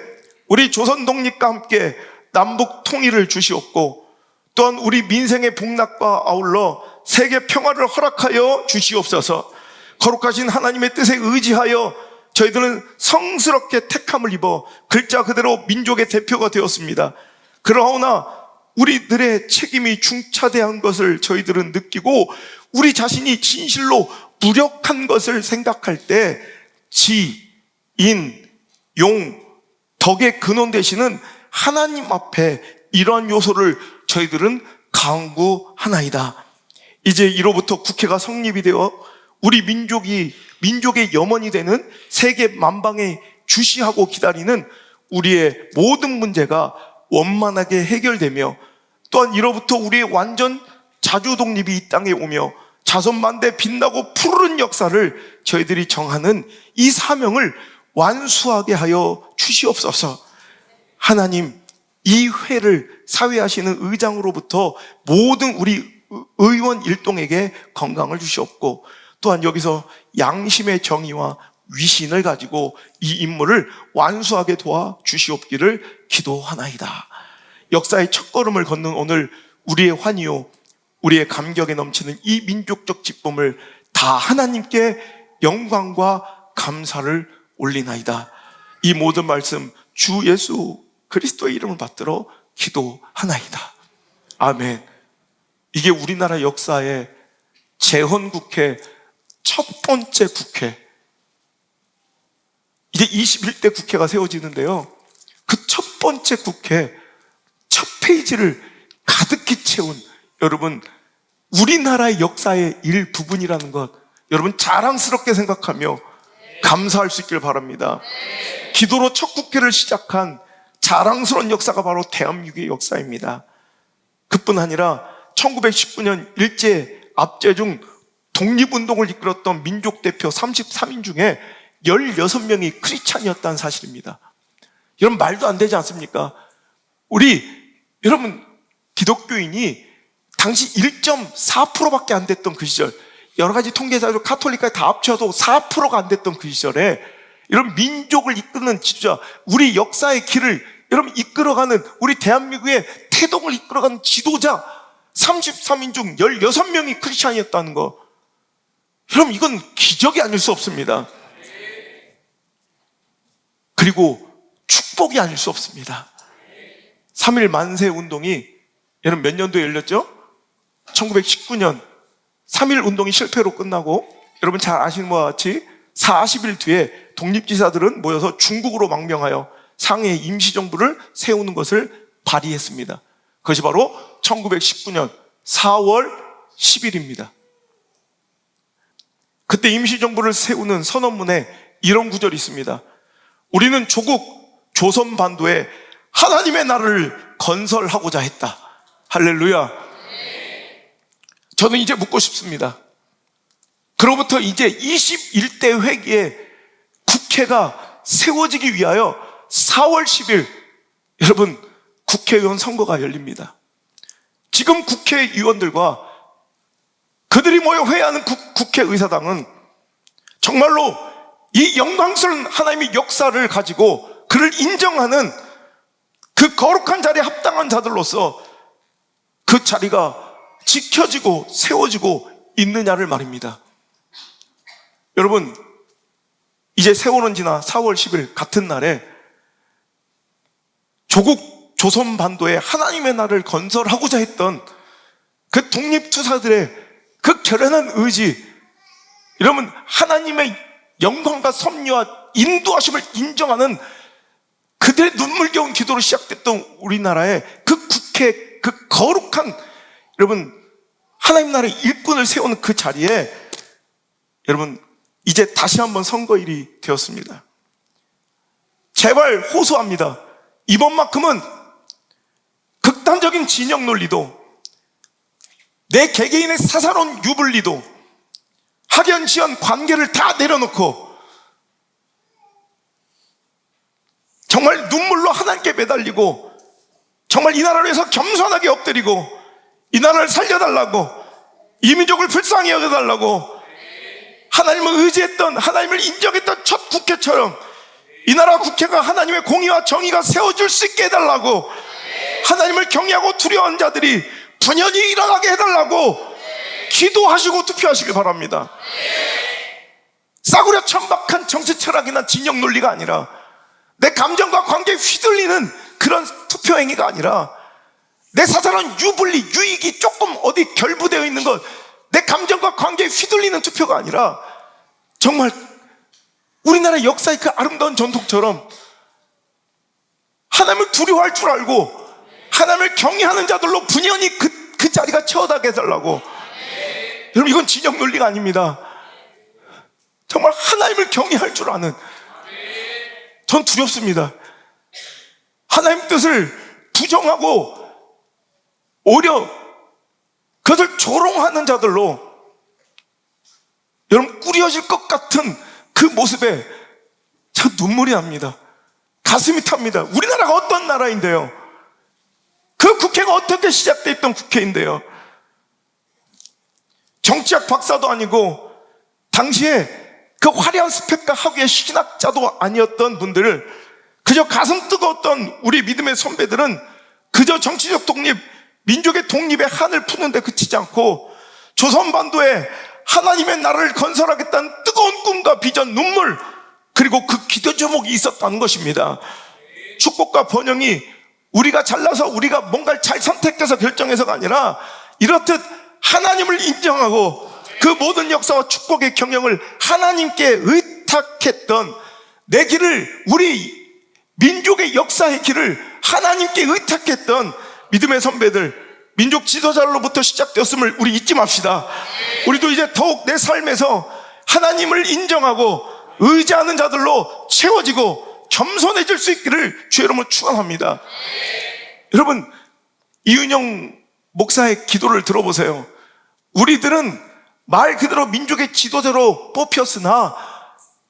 Speaker 1: 우리 조선 독립과 함께 남북 통일을 주시옵고 또한 우리 민생의 복락과 아울러 세계 평화를 허락하여 주시옵소서. 거룩하신 하나님의 뜻에 의지하여 저희들은 성스럽게 택함을 입어 글자 그대로 민족의 대표가 되었습니다. 그러나 우리들의 책임이 중차대한 것을 저희들은 느끼고 우리 자신이 진실로 무력한 것을 생각할 때 지, 인, 용, 덕의 근원 되시는 하나님 앞에 이러한 요소를 저희들은 강구하나이다. 이제 이로부터 국회가 성립이 되어 우리 민족의 염원이 되는 세계 만방에 주시하고 기다리는 우리의 모든 문제가 원만하게 해결되며 또한 이로부터 우리의 완전 자주 독립이 이 땅에 오며 자손만대 빛나고 푸르른 역사를 저희들이 정하는 이 사명을 완수하게 하여 주시옵소서. 하나님, 이 회를 사회하시는 의장으로부터 모든 우리 의원 일동에게 건강을 주시옵고 또한 여기서 양심의 정의와 위신을 가지고 이 임무를 완수하게 도와 주시옵기를 기도하나이다. 역사의 첫걸음을 걷는 오늘 우리의 환희요, 우리의 감격에 넘치는 이 민족적 기쁨을 다 하나님께 영광과 감사를 올리나이다. 이 모든 말씀 주 예수 그리스도의 이름을 받들어 기도하나이다. 아멘. 이게 우리나라 역사의 재헌국회 첫 번째 국회, 이제 21대 국회가 세워지는데요, 그 첫 번째 국회 첫 페이지를 가득히 채운 여러분 우리나라의 역사의 일부분이라는 것 여러분 자랑스럽게 생각하며 감사할 수 있길 바랍니다. 기도로 첫 국회를 시작한 자랑스러운 역사가 바로 대한민국의 역사입니다. 그뿐 아니라 1919년 일제 압제중 독립운동을 이끌었던 민족 대표 33인 중에 16명이 크리스찬이었다는 사실입니다. 여러분 말도 안 되지 않습니까? 여러분 기독교인이 당시 1.4%밖에 안 됐던 그 시절, 여러 가지 통계자료 카톨릭까지 다 합쳐도 4%가 안 됐던 그 시절에 이런 민족을 이끄는 지도자, 우리 역사의 길을 여러분 이끌어가는, 우리 대한민국의 태동을 이끌어가는 지도자 33인 중 16명이 크리스찬이었다는 거, 여러분 이건 기적이 아닐 수 없습니다. 그리고 축복이 아닐 수 없습니다. 3.1 만세 운동이 여러분 몇 년도에 열렸죠? 1919년 3.1 운동이 실패로 끝나고 여러분 잘 아시는 것과 같이 40일 뒤에 독립지사들은 모여서 중국으로 망명하여 상해 임시정부를 세우는 것을 발의했습니다. 그것이 바로 1919년 4월 10일입니다. 그때 임시정부를 세우는 선언문에 이런 구절이 있습니다. 우리는 조국 조선반도에 하나님의 나라를 건설하고자 했다. 할렐루야. 저는 이제 묻고 싶습니다. 그로부터 이제 21대 회기에 국회가 세워지기 위하여 4월 10일 여러분 국회의원 선거가 열립니다. 지금 국회의원들과 그들이 모여 회의하는 국회의사당은 정말로 이 영광스러운 하나님의 역사를 가지고 그를 인정하는 그 거룩한 자리에 합당한 자들로서 그 자리가 지켜지고 세워지고 있느냐를 말입니다. 여러분, 이제 세월은 지나 4월 10일 같은 날에 조국 조선반도에 하나님의 나라를 건설하고자 했던 그 독립투사들의 그 결연한 의지, 여러분 하나님의 영광과 섭리와 인도하심을 인정하는 그들의 눈물겨운 기도로 시작됐던 우리나라의 그 국회, 그 거룩한 여러분 하나님 나라의 일꾼을 세우는 그 자리에 여러분 이제 다시 한번 선거일이 되었습니다. 제발 호소합니다. 이번만큼은 극단적인 진영 논리도 내 개개인의 사사로운 유불리도 학연지연 관계를 다 내려놓고 정말 눈물로 하나님께 매달리고 정말 이 나라를 위해서 겸손하게 엎드리고 이 나라를 살려달라고 이 민족을 불쌍히 여겨달라고 하나님을 의지했던 하나님을 인정했던 첫 국회처럼 이 나라 국회가 하나님의 공의와 정의가 세워질 수 있게 해달라고 하나님을 경외하고 두려워하는 자들이 분연히 일어나게 해달라고 기도하시고 투표하시길 바랍니다. 싸구려 천박한 정치 철학이나 진영 논리가 아니라 내 감정과 관계에 휘둘리는 그런 투표 행위가 아니라 내 사사로운 유불리, 유익이 조금 어디 결부되어 있는 것, 내 감정과 관계에 휘둘리는 투표가 아니라 정말 우리나라 역사의 그 아름다운 전통처럼 하나님을 두려워할 줄 알고 하나님을 경외하는 자들로 분연히 그 자리가 채워나게 해달라고. 여러분 이건 진영 논리가 아닙니다. 정말 하나님을 경외할 줄 아는, 전 두렵습니다. 하나님 뜻을 부정하고 오히려 그것을 조롱하는 자들로 여러분 꾸려질 것 같은 그 모습에 참 눈물이 납니다. 가슴이 탑니다. 우리나라가 어떤 나라인데요, 그 국회가 어떻게 시작됐던 국회인데요, 정치학 박사도 아니고 당시에 그 화려한 스펙과 학위의 신학자도 아니었던 분들을, 그저 가슴 뜨거웠던 우리 믿음의 선배들은 그저 정치적 독립, 민족의 독립의 한을 푸는데 그치지 않고 조선반도에 하나님의 나라를 건설하겠다는 뜨거운 꿈과 비전, 눈물, 그리고 그 기도 제목이 있었다는 것입니다. 축복과 번영이 우리가 잘나서 우리가 뭔가를 잘 선택해서 결정해서가 아니라 이렇듯 하나님을 인정하고 그 모든 역사와 축복의 경영을 하나님께 의탁했던, 내 길을, 우리 민족의 역사의 길을 하나님께 의탁했던 믿음의 선배들, 민족 지도자로부터 시작되었음을 우리 잊지 맙시다. 우리도 이제 더욱 내 삶에서 하나님을 인정하고 의지하는 자들로 채워지고 겸손해질 수 있기를 주의 이름으로 축원합니다. 여러분, 이은영 목사의 기도를 들어보세요. 우리들은 말 그대로 민족의 지도자로 뽑혔으나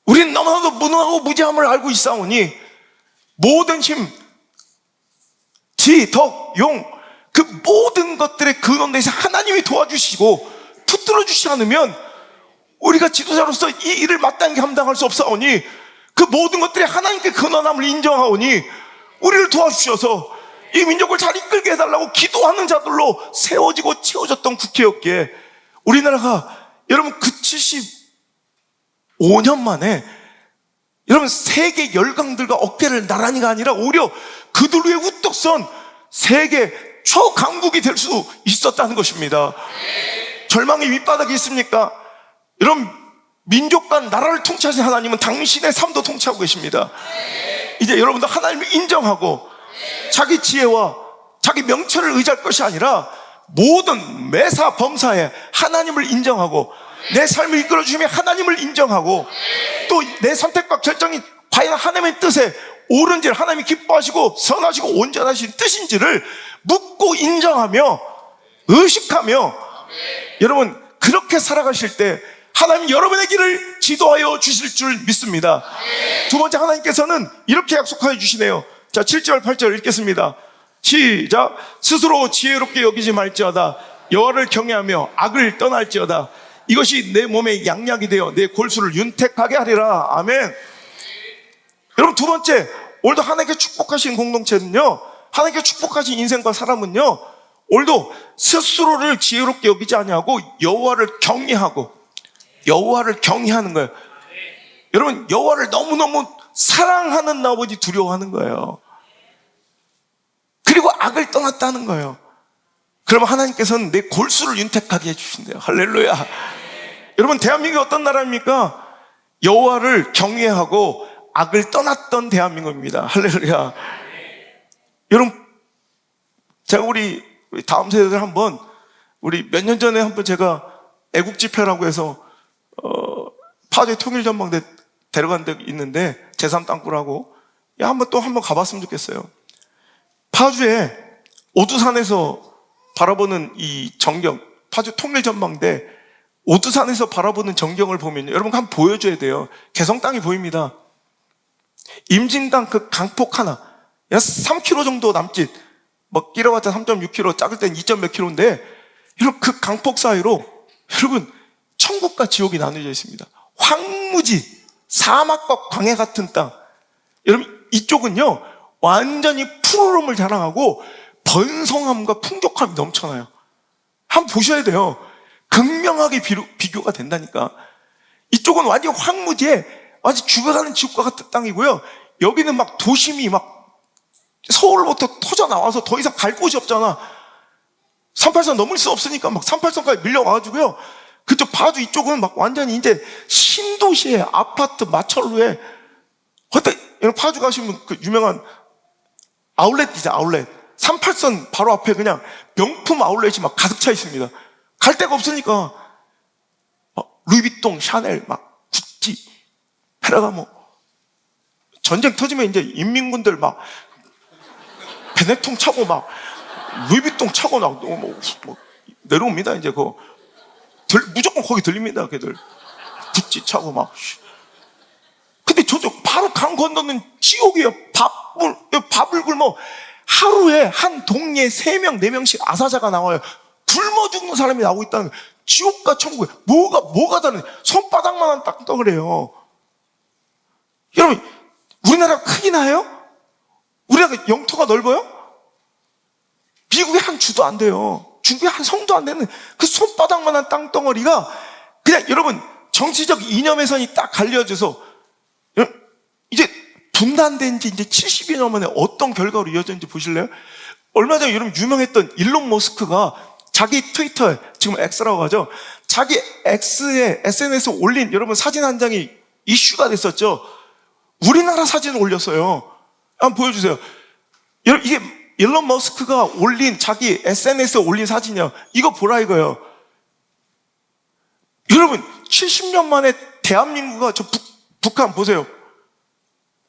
Speaker 1: 우리는 너무나도 무능하고 무지함을 알고 있사오니 모든 힘, 지, 덕, 용, 그 모든 것들의 근원에서 하나님이 도와주시고 붙들어 주시지 않으면 우리가 지도자로서 이 일을 마땅히 감당할 수 없사오니 그 모든 것들이 하나님께 근원함을 인정하오니 우리를 도와주셔서 이 민족을 잘 이끌게 해달라고 기도하는 자들로 세워지고 채워졌던 국회였기에 우리나라가 여러분 그 75년 만에 여러분 세계 열강들과 어깨를 나란히가 아니라 오히려 그들 위에 우뚝 선 세계 초강국이 될 수 있었다는 것입니다. 절망의 밑바닥이 있습니까? 여러분 민족과 나라를 통치하신 하나님은 당신의 삶도 통치하고 계십니다. 이제 여러분도 하나님을 인정하고 자기 지혜와 자기 명철을 의지할 것이 아니라 모든 매사 범사에 하나님을 인정하고 내 삶을 이끌어주시며 하나님을 인정하고 또 내 선택과 결정이 과연 하나님의 뜻에 옳은지를, 하나님이 기뻐하시고 선하시고 온전하신 뜻인지를 묻고 인정하며 의식하며, 여러분 그렇게 살아가실 때 하나님 여러분의 길을 지도하여 주실 줄 믿습니다. 두 번째, 하나님께서는 이렇게 약속하여 주시네요. 자, 7절 8절 읽겠습니다. 시작. 스스로 지혜롭게 여기지 말지어다. 여호와를 경외하며 악을 떠날지어다. 이것이 내 몸에 양약이 되어 내 골수를 윤택하게 하리라. 아멘. 여러분, 두 번째, 오늘도 하나님께 축복하신 공동체는요, 하나님께 축복하신 인생과 사람은요, 오늘도 스스로를 지혜롭게 여기지 아니하고 여호와를 경외하고, 여호와를 경외하는 거예요. 여러분, 여호와를 너무너무 사랑하는 아버지 두려워하는 거예요. 그리고 악을 떠났다는 거예요. 그러면 하나님께서는 내 골수를 윤택하게 해주신대요. 할렐루야. 여러분, 대한민국이 어떤 나라입니까? 여호와를 경외하고 악을 떠났던 대한민국입니다. 할렐루야. 여러분, 제가 우리 다음 세대들 한번, 우리 몇 년 전에 한번 제가 애국 집회라고 해서 파주의 통일전망대 데려간 데 있는데, 제3 땅굴하고, 한번 가봤으면 좋겠어요. 파주에 오두산에서 바라보는 이 전경, 파주 통일전망대 오두산에서 바라보는 전경을 보면요, 여러분 한번 보여줘야 돼요. 개성 땅이 보입니다. 임진강 그 강폭 하나, 약 3km 정도 남짓, 뭐 길어봤자 3.6km, 작을 땐 2. 몇 km인데, 여러분 그 강폭 사이로 여러분 천국과 지옥이 나눠져 있습니다. 황무지, 사막과 광야 같은 땅. 여러분, 이쪽은요 완전히 푸르름을 자랑하고 번성함과 풍족함이 넘쳐나요. 한번 보셔야 돼요. 극명하게 비교가 된다니까. 이쪽은 완전 황무지에 아주 죽어가는 지옥과 같은 땅이고요, 여기는 막 도심이 막 서울부터 터져 나와서 더 이상 갈 곳이 없잖아. 38선 넘을 수 없으니까 막 38선까지 밀려와가지고요, 그쪽 파주 이쪽은 막 완전히 이제 신도시에 아파트 마철로에, 그때 파주 가시면 그 유명한 아울렛이죠, 아울렛. 38선 바로 앞에 그냥 명품 아울렛이 막 가득 차 있습니다. 갈 데가 없으니까 루이비통, 샤넬, 막 구찌, 페라가모. 전쟁 터지면 이제 인민군들 막 베네통 차고 막 루이비통 차고 막 내려옵니다. 이제 무조건 거기 들립니다. 걔들 구찌 차고 막. 근데 저쪽 바로 강 건너는 지옥이에요. 밥을 굶어 하루에 한 동네에 3명, 4명씩 아사자가 나와요. 굶어 죽는 사람이 나오고 있다는 거예요. 지옥과 천국에 뭐가 다른, 손바닥만한 땅덩어리예요. 여러분, 우리나라가 크긴 해요? 우리나라 영토가 넓어요? 미국의 한 주도 안 돼요. 중국의 한 성도 안 되는 그 손바닥만한 땅덩어리가 그냥, 여러분, 정치적 이념에선이 딱 갈려져서 이제 분단된 지 이제 70여 년 만에 어떤 결과로 이어졌는지 보실래요? 얼마 전에 여러분 유명했던 일론 머스크가 자기 트위터에, 지금 X라고 하죠, 자기 X에 SNS에 올린 여러분 사진 한 장이 이슈가 됐었죠. 우리나라 사진을 올렸어요. 한번 보여주세요. 여러분, 이게 일론 머스크가 올린, 자기 SNS에 올린 사진이요, 이거 보라 이거예요. 여러분, 70년 만에 대한민국과 저 북한 보세요.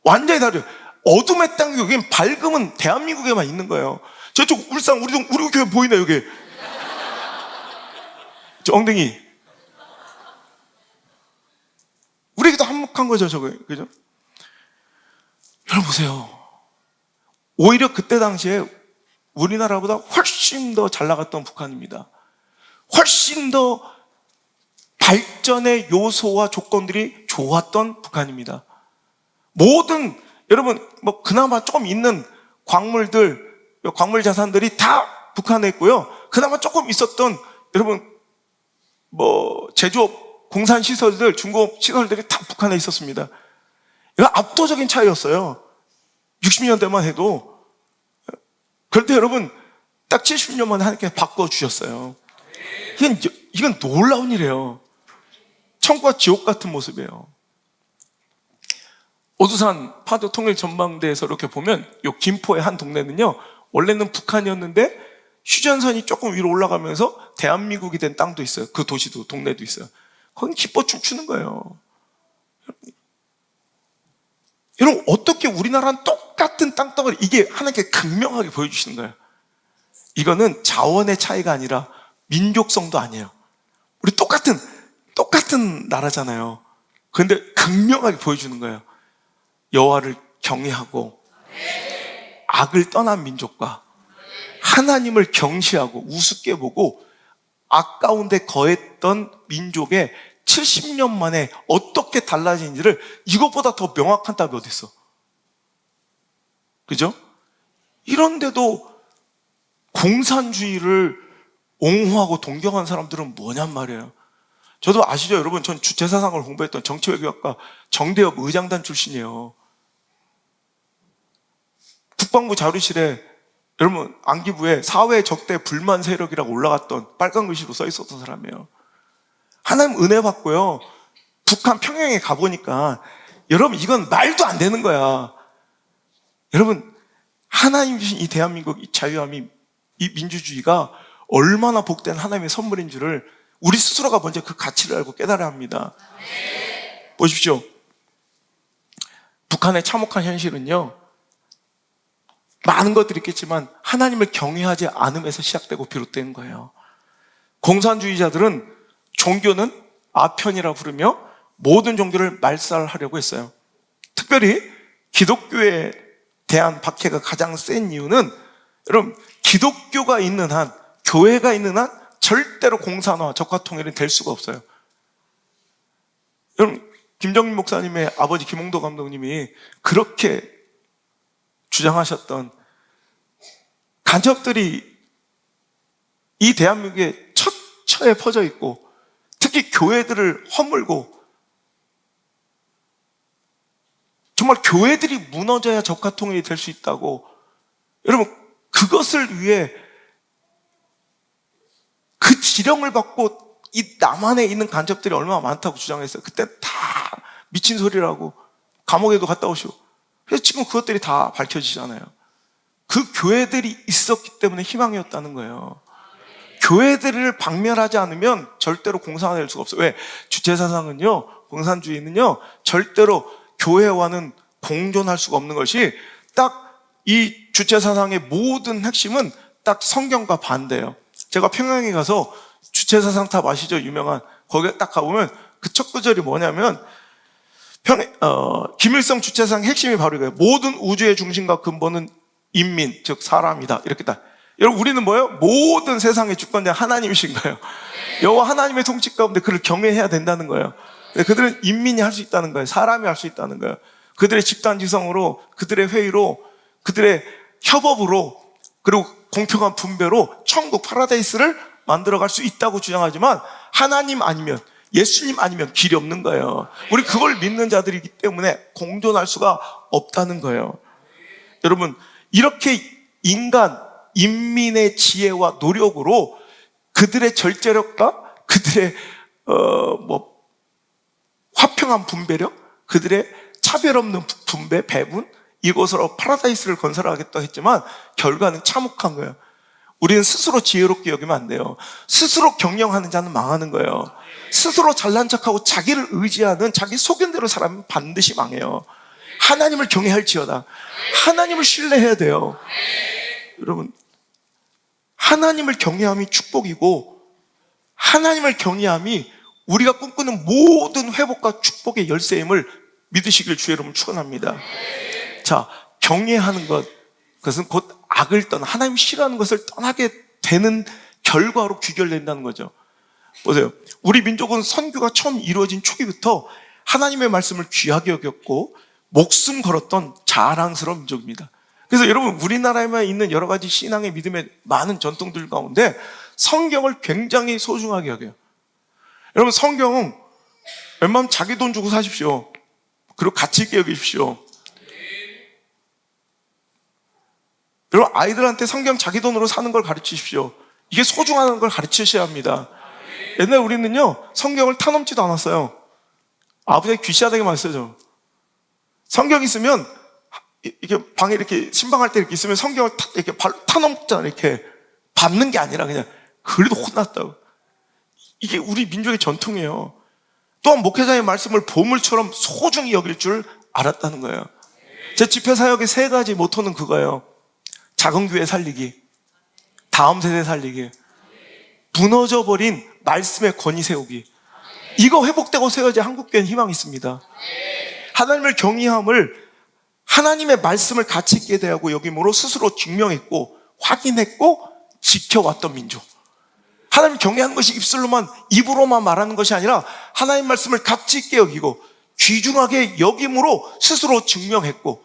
Speaker 1: 완전히 다르죠. 어둠의 땅이, 여기는 밝음은 대한민국에만 있는 거예요. 저쪽 울산 우리 교회 보이네, 여기. 저 엉덩이. 우리에게도 한몫한 거죠, 저거. 그죠? 여러분 보세요. 오히려 그때 당시에 우리나라보다 훨씬 더 잘 나갔던 북한입니다. 훨씬 더 발전의 요소와 조건들이 좋았던 북한입니다. 모든, 여러분, 뭐 그나마 조금 있는 광물 자산들이 다 북한에 있고요, 그나마 조금 있었던, 여러분, 뭐 제조업, 공산 시설들, 중공업 시설들이 다 북한에 있었습니다. 이거 압도적인 차이였어요. 60년대만 해도. 그런데 여러분, 딱 70년 만에 하나님께서 바꿔주셨어요. 이건 놀라운 일이에요. 천국과 지옥 같은 모습이에요. 오두산 파주 통일 전망대에서 이렇게 보면, 요 김포의 한 동네는요, 원래는 북한이었는데 휴전선이 조금 위로 올라가면서 대한민국이 된 땅도 있어요. 그 도시도, 동네도 있어요. 거긴 기뻐 춤추는 거예요. 여러분, 어떻게 우리나라는 똑같은 땅덩어리, 이게 하나님께 극명하게 보여주시는 거예요. 이거는 자원의 차이가 아니라 민족성도 아니에요. 우리 똑같은 나라잖아요. 그런데 극명하게 보여주는 거예요. 여호와를 경외하고 악을 떠난 민족과 하나님을 경시하고 우습게 보고 악 가운데 거했던 민족의 70년 만에 어떻게 달라진지를 이것보다 더 명확한 답이 어디 있어? 그죠? 이런데도 공산주의를 옹호하고 동경한 사람들은 뭐냔 말이에요. 저도 아시죠, 여러분? 전 주체사상을 공부했던 정치외교학과 정대협 의장단 출신이에요. 국방부 자료실에 여러분 안기부에 사회 적대 불만 세력이라고 올라갔던 빨간 글씨로 써 있었던 사람이에요. 하나님 은혜 받고요, 북한 평양에 가보니까 여러분 이건 말도 안 되는 거야. 여러분, 하나님 주신 이 대한민국 이 자유함이, 이 민주주의가 얼마나 복된 하나님의 선물인 줄을 우리 스스로가 먼저 그 가치를 알고 깨달아야 합니다. 보십시오, 북한의 참혹한 현실은요, 많은 것들이 있겠지만 하나님을 경외하지 않음에서 시작되고 비롯된 거예요. 공산주의자들은 종교는 아편이라 부르며 모든 종교를 말살하려고 했어요. 특별히 기독교에 대한 박해가 가장 센 이유는, 여러분, 기독교가 있는 한, 교회가 있는 한 절대로 공산화, 적화통일은 될 수가 없어요. 여러분, 김정민 목사님의 아버지 김홍도 감독님이 그렇게 주장하셨던 간첩들이 이 대한민국에 처처에 퍼져 있고, 특히 교회들을 허물고, 정말 교회들이 무너져야 적화통일이 될 수 있다고, 여러분, 그것을 위해 그 지령을 받고 이 남한에 있는 간첩들이 얼마나 많다고 주장했어요. 그때 다 미친 소리라고 감옥에도 갔다 오시고. 그래서 지금 그것들이 다 밝혀지잖아요. 그 교회들이 있었기 때문에 희망이었다는 거예요. 교회들을 박멸하지 않으면 절대로 공산화될 수가 없어요. 왜? 주체사상은요, 공산주의는요, 절대로 교회와는 공존할 수가 없는 것이, 딱 이 주체사상의 모든 핵심은 딱 성경과 반대예요. 제가 평양에 가서 주체사상탑 아시죠? 유명한. 거기에 딱 가보면 그 첫 구절이 뭐냐면, 김일성 주체사상 핵심이 바로 이거예요. 모든 우주의 중심과 근본은 인민, 즉 사람이다. 이렇게 딱. 여러분, 우리는 뭐예요? 모든 세상의 주권자 하나님이신 거예요. 여호와 하나님의 통치 가운데 그를 경외해야 된다는 거예요. 그들은 인민이 할 수 있다는 거예요. 사람이 할 수 있다는 거예요. 그들의 집단지성으로, 그들의 회의로, 그들의 협업으로, 그리고 공평한 분배로 천국 파라다이스를 만들어갈 수 있다고 주장하지만, 하나님 아니면, 예수님 아니면 길이 없는 거예요. 우리 그걸 믿는 자들이기 때문에 공존할 수가 없다는 거예요. 여러분, 이렇게 인민의 지혜와 노력으로 그들의 절제력과 그들의 화평한 분배력, 그들의 차별 없는 분배, 배분, 이곳으로 파라다이스를 건설하겠다 했지만 결과는 참혹한 거예요. 우리는 스스로 지혜롭게 여기면 안 돼요. 스스로 경영하는 자는 망하는 거예요. 스스로 잘난 척하고 자기를 의지하는 자기 속임대로 살아면 반드시 망해요. 하나님을 경외할지어다. 하나님을 신뢰해야 돼요. 여러분, 하나님을 경외함이 축복이고, 하나님을 경외함이 우리가 꿈꾸는 모든 회복과 축복의 열쇠임을 믿으시길 주의 이름으로 축원합니다. 자, 경외하는 것, 그것은 곧 악을 떠나, 하나님 싫어하는 것을 떠나게 되는 결과로 귀결된다는 거죠. 보세요, 우리 민족은 선교가 처음 이루어진 초기부터 하나님의 말씀을 귀하게 여겼고 목숨 걸었던 자랑스러운 민족입니다. 그래서 여러분, 우리나라에만 있는 여러 가지 신앙의 믿음의 많은 전통들 가운데 성경을 굉장히 소중하게 여겨요. 여러분, 성경은 웬만하면 자기 돈 주고 사십시오. 그리고 가치 있게 여기십시오. 여러분, 아이들한테 성경 자기 돈으로 사는 걸 가르치십시오. 이게 소중한 걸 가르치셔야 합니다. 옛날에 우리는요, 성경을 타넘지도 않았어요. 아버지가 귀시하다기만 했어요. 성경 있으면, 이렇게 방에 이렇게 신방할 때 이렇게 있으면 성경을 이렇게 타넘잖아요. 이렇게 밟는 게 아니라 그냥, 그래도 혼났다고. 이게 우리 민족의 전통이에요. 또한 목회자의 말씀을 보물처럼 소중히 여길 줄 알았다는 거예요. 제 집회 사역의 세 가지 모토는 그거예요. 작은 교회 살리기, 다음 세대 살리기, 무너져버린 말씀의 권위 세우기. 이거 회복되고 세워야 한국교회는 희망이 있습니다. 하나님을 경외함을 하나님의 말씀을 가치 있게 대하고 여김으로 스스로 증명했고 확인했고 지켜왔던 민족. 하나님을 경외하는 것이 입으로만 말하는 것이 아니라 하나님 말씀을 가치 있게 여기고 귀중하게 여김으로 스스로 증명했고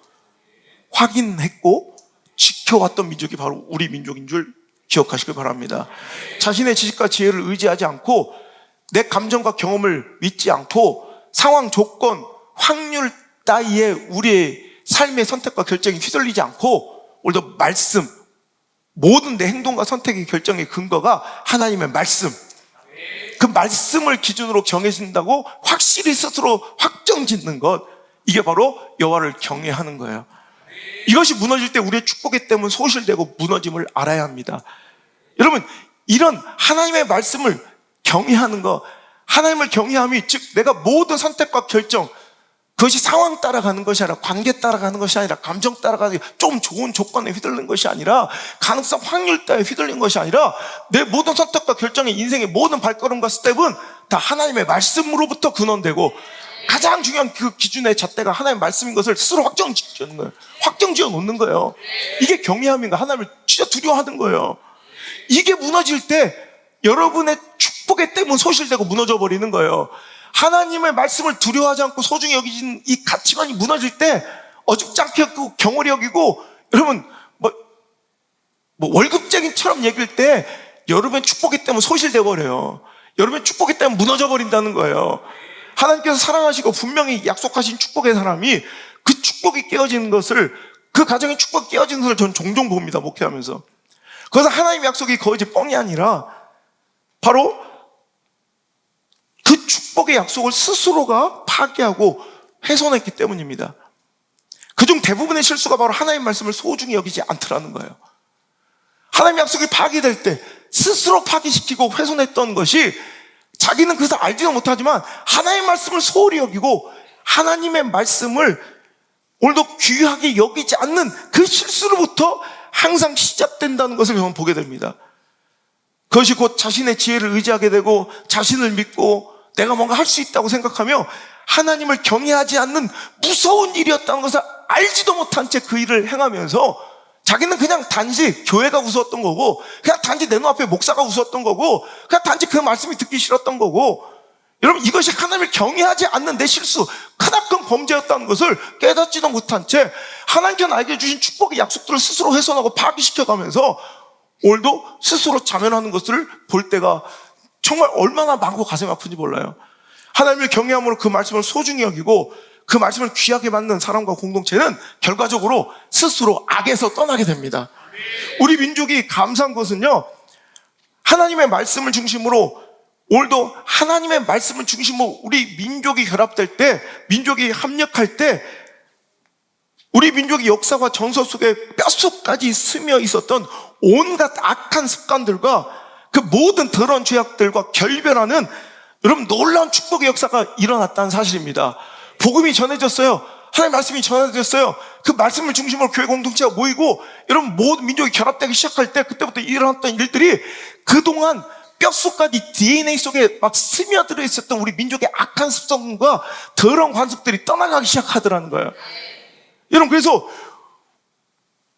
Speaker 1: 확인했고 지켜왔던 민족이 바로 우리 민족인 줄 기억하시길 바랍니다. 자신의 지식과 지혜를 의지하지 않고 내 감정과 경험을 믿지 않고 상황, 조건, 확률 따위에 우리의 삶의 선택과 결정이 휘둘리지 않고 오늘도 말씀, 모든 내 행동과 선택의 결정의 근거가 하나님의 말씀, 그 말씀을 기준으로 정해진다고 확실히 스스로 확정짓는 것, 이게 바로 여호와를 경외하는 거예요. 이것이 무너질 때 우리의 축복의 댐은 소실되고 무너짐을 알아야 합니다. 여러분, 이런 하나님의 말씀을 경외하는 것, 하나님을 경외함이 즉 내가 모든 선택과 결정, 그것이 상황 따라가는 것이 아니라 관계 따라가는 것이 아니라 감정 따라가는 좀 좋은 조건에 휘둘리는 것이 아니라 가능성 확률 따위에 휘둘리는 것이 아니라 내 모든 선택과 결정의 인생의 모든 발걸음과 스텝은 다 하나님의 말씀으로부터 근원되고 가장 중요한 그 기준의 잣대가 하나님의 말씀인 것을 스스로 확정지어 놓는 거예요. 확정지어 놓는 거예요. 이게 경외함인가? 하나님을 진짜 두려워하는 거예요. 이게 무너질 때 여러분의 축복의 댐은 소실되고 무너져 버리는 거예요. 하나님의 말씀을 두려워하지 않고 소중히 여기진 이 가치관이 무너질 때 어줍지 않게 여기고 경홀히 여기고 여러분 뭐 월급쟁이처럼 얘기할 때 여러분의 축복의 댐은 소실돼 버려요. 여러분의 축복의 댐은 무너져 버린다는 거예요. 하나님께서 사랑하시고 분명히 약속하신 축복의 사람이 그 축복이 깨어지는 것을, 그 가정의 축복이 깨어지는 것을 저는 종종 봅니다, 목회하면서. 그래서 하나님의 약속이 거짓 뻥이 아니라 바로 그 축복의 약속을 스스로가 파괴하고 훼손했기 때문입니다. 그중 대부분의 실수가 바로 하나님의 말씀을 소중히 여기지 않더라는 거예요. 하나님의 약속이 파괴될 때 스스로 파괴시키고 훼손했던 것이, 자기는 그것을 알지도 못하지만 하나님의 말씀을 소홀히 여기고 하나님의 말씀을 오늘도 귀하게 여기지 않는 그 실수로부터 항상 시작된다는 것을 저는 보게 됩니다. 그것이 곧 자신의 지혜를 의지하게 되고 자신을 믿고 내가 뭔가 할 수 있다고 생각하며 하나님을 경외하지 않는 무서운 일이었다는 것을 알지도 못한 채 그 일을 행하면서 자기는 그냥 단지 교회가 무서웠던 거고, 그냥 단지 내 눈앞에 목사가 무서웠던 거고, 그냥 단지 그 말씀이 듣기 싫었던 거고, 여러분 이것이 하나님을 경외하지 않는 내 실수, 크나큰 범죄였다는 것을 깨닫지도 못한 채 하나님께서 나에게 주신 축복의 약속들을 스스로 훼손하고 파괴시켜가면서 오늘도 스스로 자멸하는 것을 볼 때가 정말 얼마나 많고 가슴이 아픈지 몰라요. 하나님을 경외함으로 그 말씀을 소중히 여기고 그 말씀을 귀하게 받는 사람과 공동체는 결과적으로 스스로 악에서 떠나게 됩니다. 우리 민족이 감사한 것은요, 하나님의 말씀을 중심으로, 오늘도 하나님의 말씀을 중심으로 우리 민족이 결합될 때, 민족이 합력할 때 우리 민족의 역사와 전설 속에 뼛속까지 스며 있었던 온갖 악한 습관들과 그 모든 더러운 죄악들과 결별하는, 여러분, 놀라운 축복의 역사가 일어났다는 사실입니다. 복음이 전해졌어요. 하나님의 말씀이 전해졌어요. 그 말씀을 중심으로 교회 공동체가 모이고 여러분 모든 민족이 결합되기 시작할 때 그때부터 일어났던 일들이 그동안 뼛속까지 DNA 속에 막 스며들어 있었던 우리 민족의 악한 습성과 더러운 관습들이 떠나가기 시작하더라는 거예요. 여러분, 그래서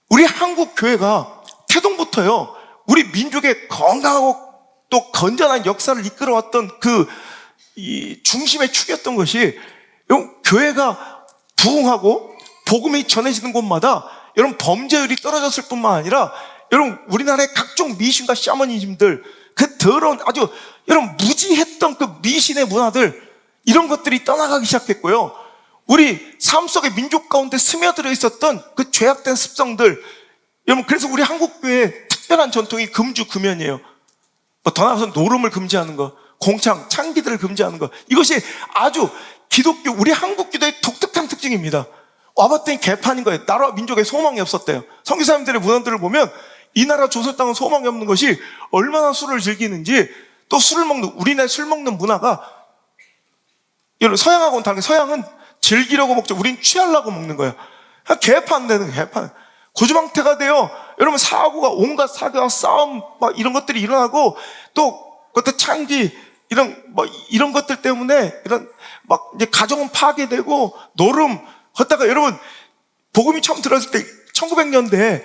Speaker 1: 우리 한국 교회가 태동부터요, 우리 민족의 건강하고 또 건전한 역사를 이끌어왔던 이 중심의 축이었던 것이, 여러분, 교회가 부흥하고 복음이 전해지는 곳마다 여러분 범죄율이 떨어졌을 뿐만 아니라 여러분 우리나라의 각종 미신과 샤머니즘들, 그 더러운 아주 여러분 무지했던 그 미신의 문화들, 이런 것들이 떠나가기 시작했고요, 우리 삶 속에 민족 가운데 스며들어 있었던 그 죄악된 습성들, 여러분, 그래서 우리 한국교회의 특별한 전통이 금주 금연이에요. 더 나아가서 노름을 금지하는 거, 공창, 창기들을 금지하는 거, 이것이 아주 기독교, 우리 한국 기도의 독특한 특징입니다. 와봤더니 개판인 거예요. 나라와 민족에 소망이 없었대요. 선교사님들의 문헌들을 보면 이 나라 조선 땅은 소망이 없는 것이 얼마나 술을 즐기는지, 또 술을 먹는, 우리나라 술 먹는 문화가, 여러분, 서양하고는 다르게 서양은 즐기려고 먹죠. 우린 취하려고 먹는 거예요. 개판되는 개판. 고주망태가 돼요. 여러분 사고가 온갖 사고와 싸움 막 이런 것들이 일어나고 또 그것도 창기 이런 것들 때문에 이런 막 이제 가정은 파괴되고 노름 걷다가 여러분 복음이 처음 들었을 때 1900년대에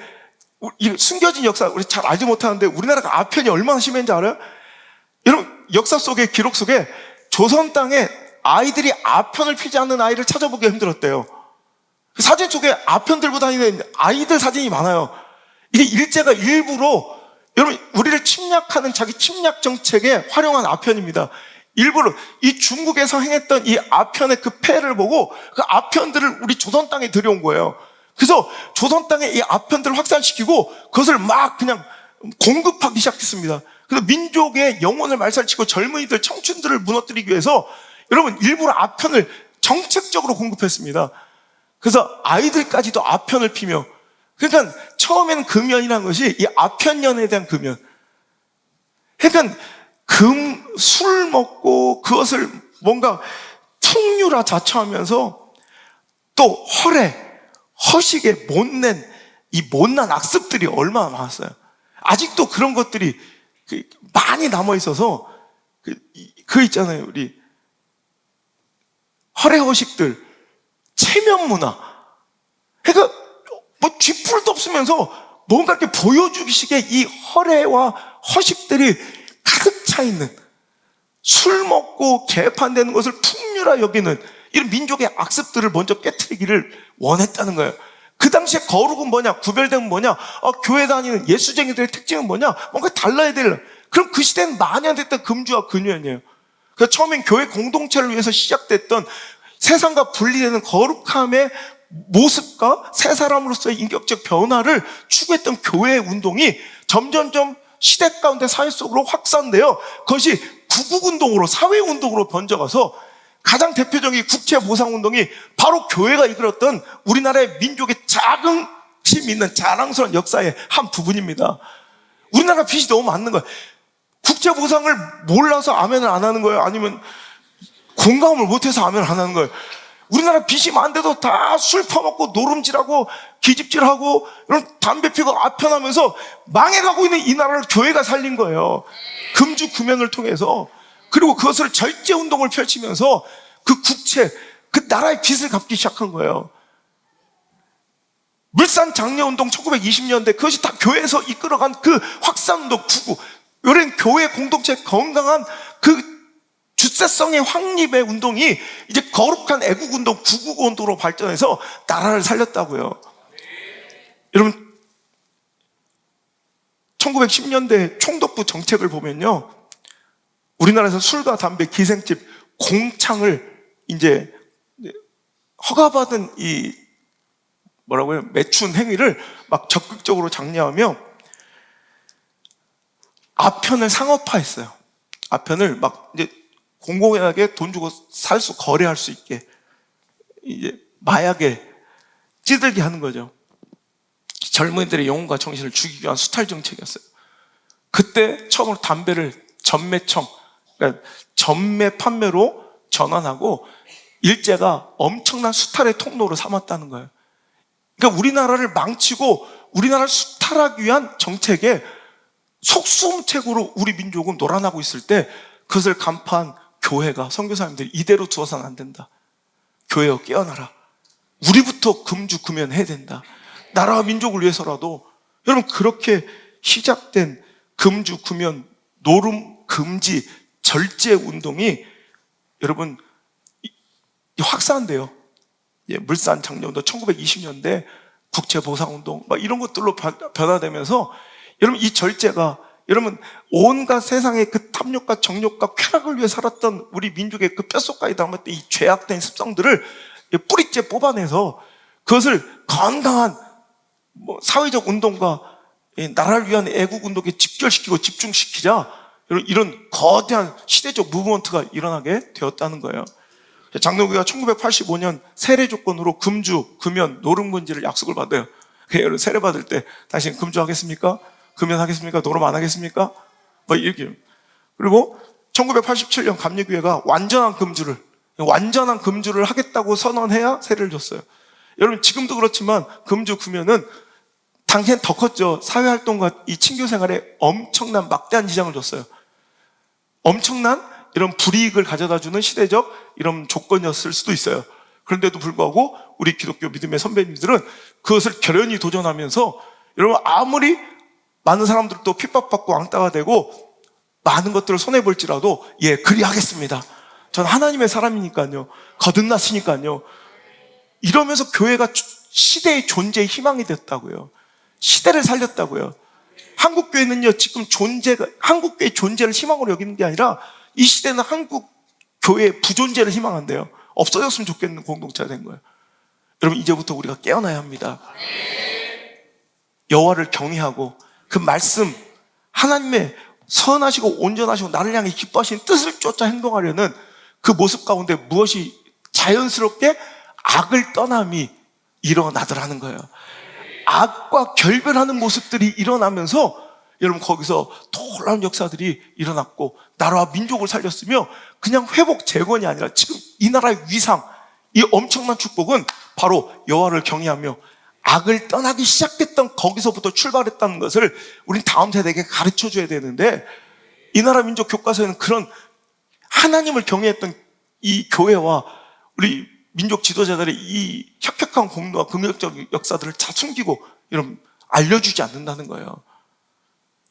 Speaker 1: 숨겨진 역사 우리 잘 알지 못하는데 우리나라가 아편이 얼마나 심했는지 알아요? 여러분 역사 속에 기록 속에 조선 땅에 아이들이 아편을 피지 않는 아이를 찾아보기가 힘들었대요. 사진 속에 아편 들고 다니는 아이들 사진이 많아요. 이게 일제가 일부러 여러분 우리를 침략하는 자기 침략 정책에 활용한 아편입니다. 일부러 이 중국에서 행했던 이 아편의 그 폐해를 보고 그 아편들을 우리 조선 땅에 들여온 거예요. 그래서 조선 땅에 이 아편들을 확산시키고 그것을 막 그냥 공급하기 시작했습니다. 그래서 민족의 영혼을 말살치고 젊은이들 청춘들을 무너뜨리기 위해서 여러분 일부러 아편을 정책적으로 공급했습니다. 그래서 아이들까지도 아편을 피며 그러니까 처음에는 금연이라는 것이 이 아편연에 대한 금연. 그러니까 술 먹고 그것을 뭔가 풍류라 자처하면서 또 허식에 못낸 이 못난 악습들이 얼마나 많았어요. 아직도 그런 것들이 많이 남아 있어서 그 있잖아요. 우리 허식들, 체면 문화. 그러니까 뭐 쥐뿔도 없으면서 뭔가 이렇게 보여주기식의 이 허례와 허식들이 가득 차 있는 술 먹고 개판되는 것을 풍류라 여기는 이런 민족의 악습들을 먼저 깨트리기를 원했다는 거예요. 그 당시에 거룩은 뭐냐? 구별됨은 뭐냐? 교회 다니는 예수쟁이들의 특징은 뭐냐? 뭔가 달라야 될. 그럼 그 시대는 많이 안 됐던 금주와 근유연이에요. 그러니까 처음엔 교회 공동체를 위해서 시작됐던 세상과 분리되는 거룩함의 모습과 새 사람으로서의 인격적 변화를 추구했던 교회의 운동이 점점점 시대 가운데 사회 속으로 확산되어 그것이 구국운동으로 사회운동으로 번져가서 가장 대표적인 국채보상운동이 바로 교회가 이끌었던 우리나라의 민족의 자긍심 있는 자랑스러운 역사의 한 부분입니다. 우리나라 빚이 너무 많은 거예요. 국채보상을 몰라서 아멘을 안 하는 거예요? 아니면 공감을 못해서 아멘을 안 하는 거예요? 우리나라 빚이 많은데도 다 술 퍼먹고 노름질하고 기집질하고 이런 담배 피고 아편하면서 망해가고 있는 이 나라를 교회가 살린 거예요. 금주 금연을 통해서. 그리고 그것을 절제운동을 펼치면서 그 국채, 그 나라의 빚을 갚기 시작한 거예요. 물산 장려운동 1920년대 그것이 다 교회에서 이끌어간 그 확산운동 구구 이런 교회 공동체 건강한 그 주체성의 확립의 운동이 이제 거룩한 애국운동, 구국운동으로 발전해서 나라를 살렸다고요. 여러분 1910년대 총독부 정책을 보면요, 우리나라에서 술과 담배, 기생집, 공창을 이제 허가받은 이 매춘 행위를 막 적극적으로 장려하며 아편을 상업화했어요. 아편을 막 이제 공공연하게 돈 주고 거래할 수 있게 이제 마약에 찌들게 하는 거죠. 젊은이들의 영혼과 정신을 죽이기 위한 수탈 정책이었어요. 그때 처음으로 담배를 전매청, 그러니까 전매 판매로 전환하고 일제가 엄청난 수탈의 통로로 삼았다는 거예요. 그러니까 우리나라를 망치고 우리나라를 수탈하기 위한 정책에 속수무책으로 우리 민족은 놀아나고 있을 때 그것을 간파한 교회가, 선교사님들이 이대로 두어서는 안 된다. 교회여 깨어나라. 우리부터 금주 금연해야 된다. 나라와 민족을 위해서라도. 여러분 그렇게 시작된 금주 금연, 노름 금지, 절제 운동이 여러분 확산돼요. 물산 장려운동 1920년대 국채보상운동 막 이런 것들로 변화되면서 여러분 이 절제가 여러분 온갖 세상의 그 탐욕과 정욕과 쾌락을 위해 살았던 우리 민족의 그 뼛속까지 담았던 이 죄악된 습성들을 뿌리째 뽑아내서 그것을 건강한 사회적 운동과 나라를 위한 애국 운동에 집결시키고 집중시키자 이런 거대한 시대적 무브먼트가 일어나게 되었다는 거예요. 장로교가 1985년 세례 조건으로 금주, 금연, 노름금지를 약속을 받아요. 여러분 세례 받을 때 당신 금주하겠습니까? 금연하겠습니까? 노름 안 하겠습니까? 이렇게. 그리고 1987년 감리교회가 완전한 금주를 하겠다고 선언해야 세례를 줬어요. 여러분 지금도 그렇지만 금주 구면은 당시엔 더 컸죠. 사회활동과 이 친교 생활에 엄청난 막대한 지장을 줬어요. 엄청난 이런 불이익을 가져다주는 시대적 이런 조건이었을 수도 있어요. 그런데도 불구하고 우리 기독교 믿음의 선배님들은 그것을 결연히 도전하면서 여러분 아무리 많은 사람들도 핍박받고 왕따가 되고 많은 것들을 손해볼지라도 그리하겠습니다. 전 하나님의 사람이니까요. 거듭났으니까요. 이러면서 교회가 시대의 존재의 희망이 됐다고요. 시대를 살렸다고요. 한국교회는요, 지금 한국교회의 존재를 희망으로 여기는 게 아니라 이 시대는 한국교회의 부존재를 희망한대요. 없어졌으면 좋겠는 공동체가 된 거예요. 여러분, 이제부터 우리가 깨어나야 합니다. 여호와를 경외하고 그 말씀, 하나님의 선하시고 온전하시고 나를 향해 기뻐하시는 뜻을 쫓아 행동하려는 그 모습 가운데 무엇이 자연스럽게 악을 떠남이 일어나더라는 거예요. 악과 결별하는 모습들이 일어나면서 여러분 거기서 놀라운 역사들이 일어났고 나라와 민족을 살렸으며 그냥 회복 재건이 아니라 지금 이 나라의 위상, 이 엄청난 축복은 바로 여호와를 경외하며 악을 떠나기 시작했던 거기서부터 출발했다는 것을 우린 다음 세대에게 가르쳐줘야 되는데 이 나라 민족 교과서에는 그런 하나님을 경외했던 이 교회와 우리 민족 지도자들의 이 혁혁한 공로와 긍정적 역사들을 다 숨기고 여러분 알려주지 않는다는 거예요.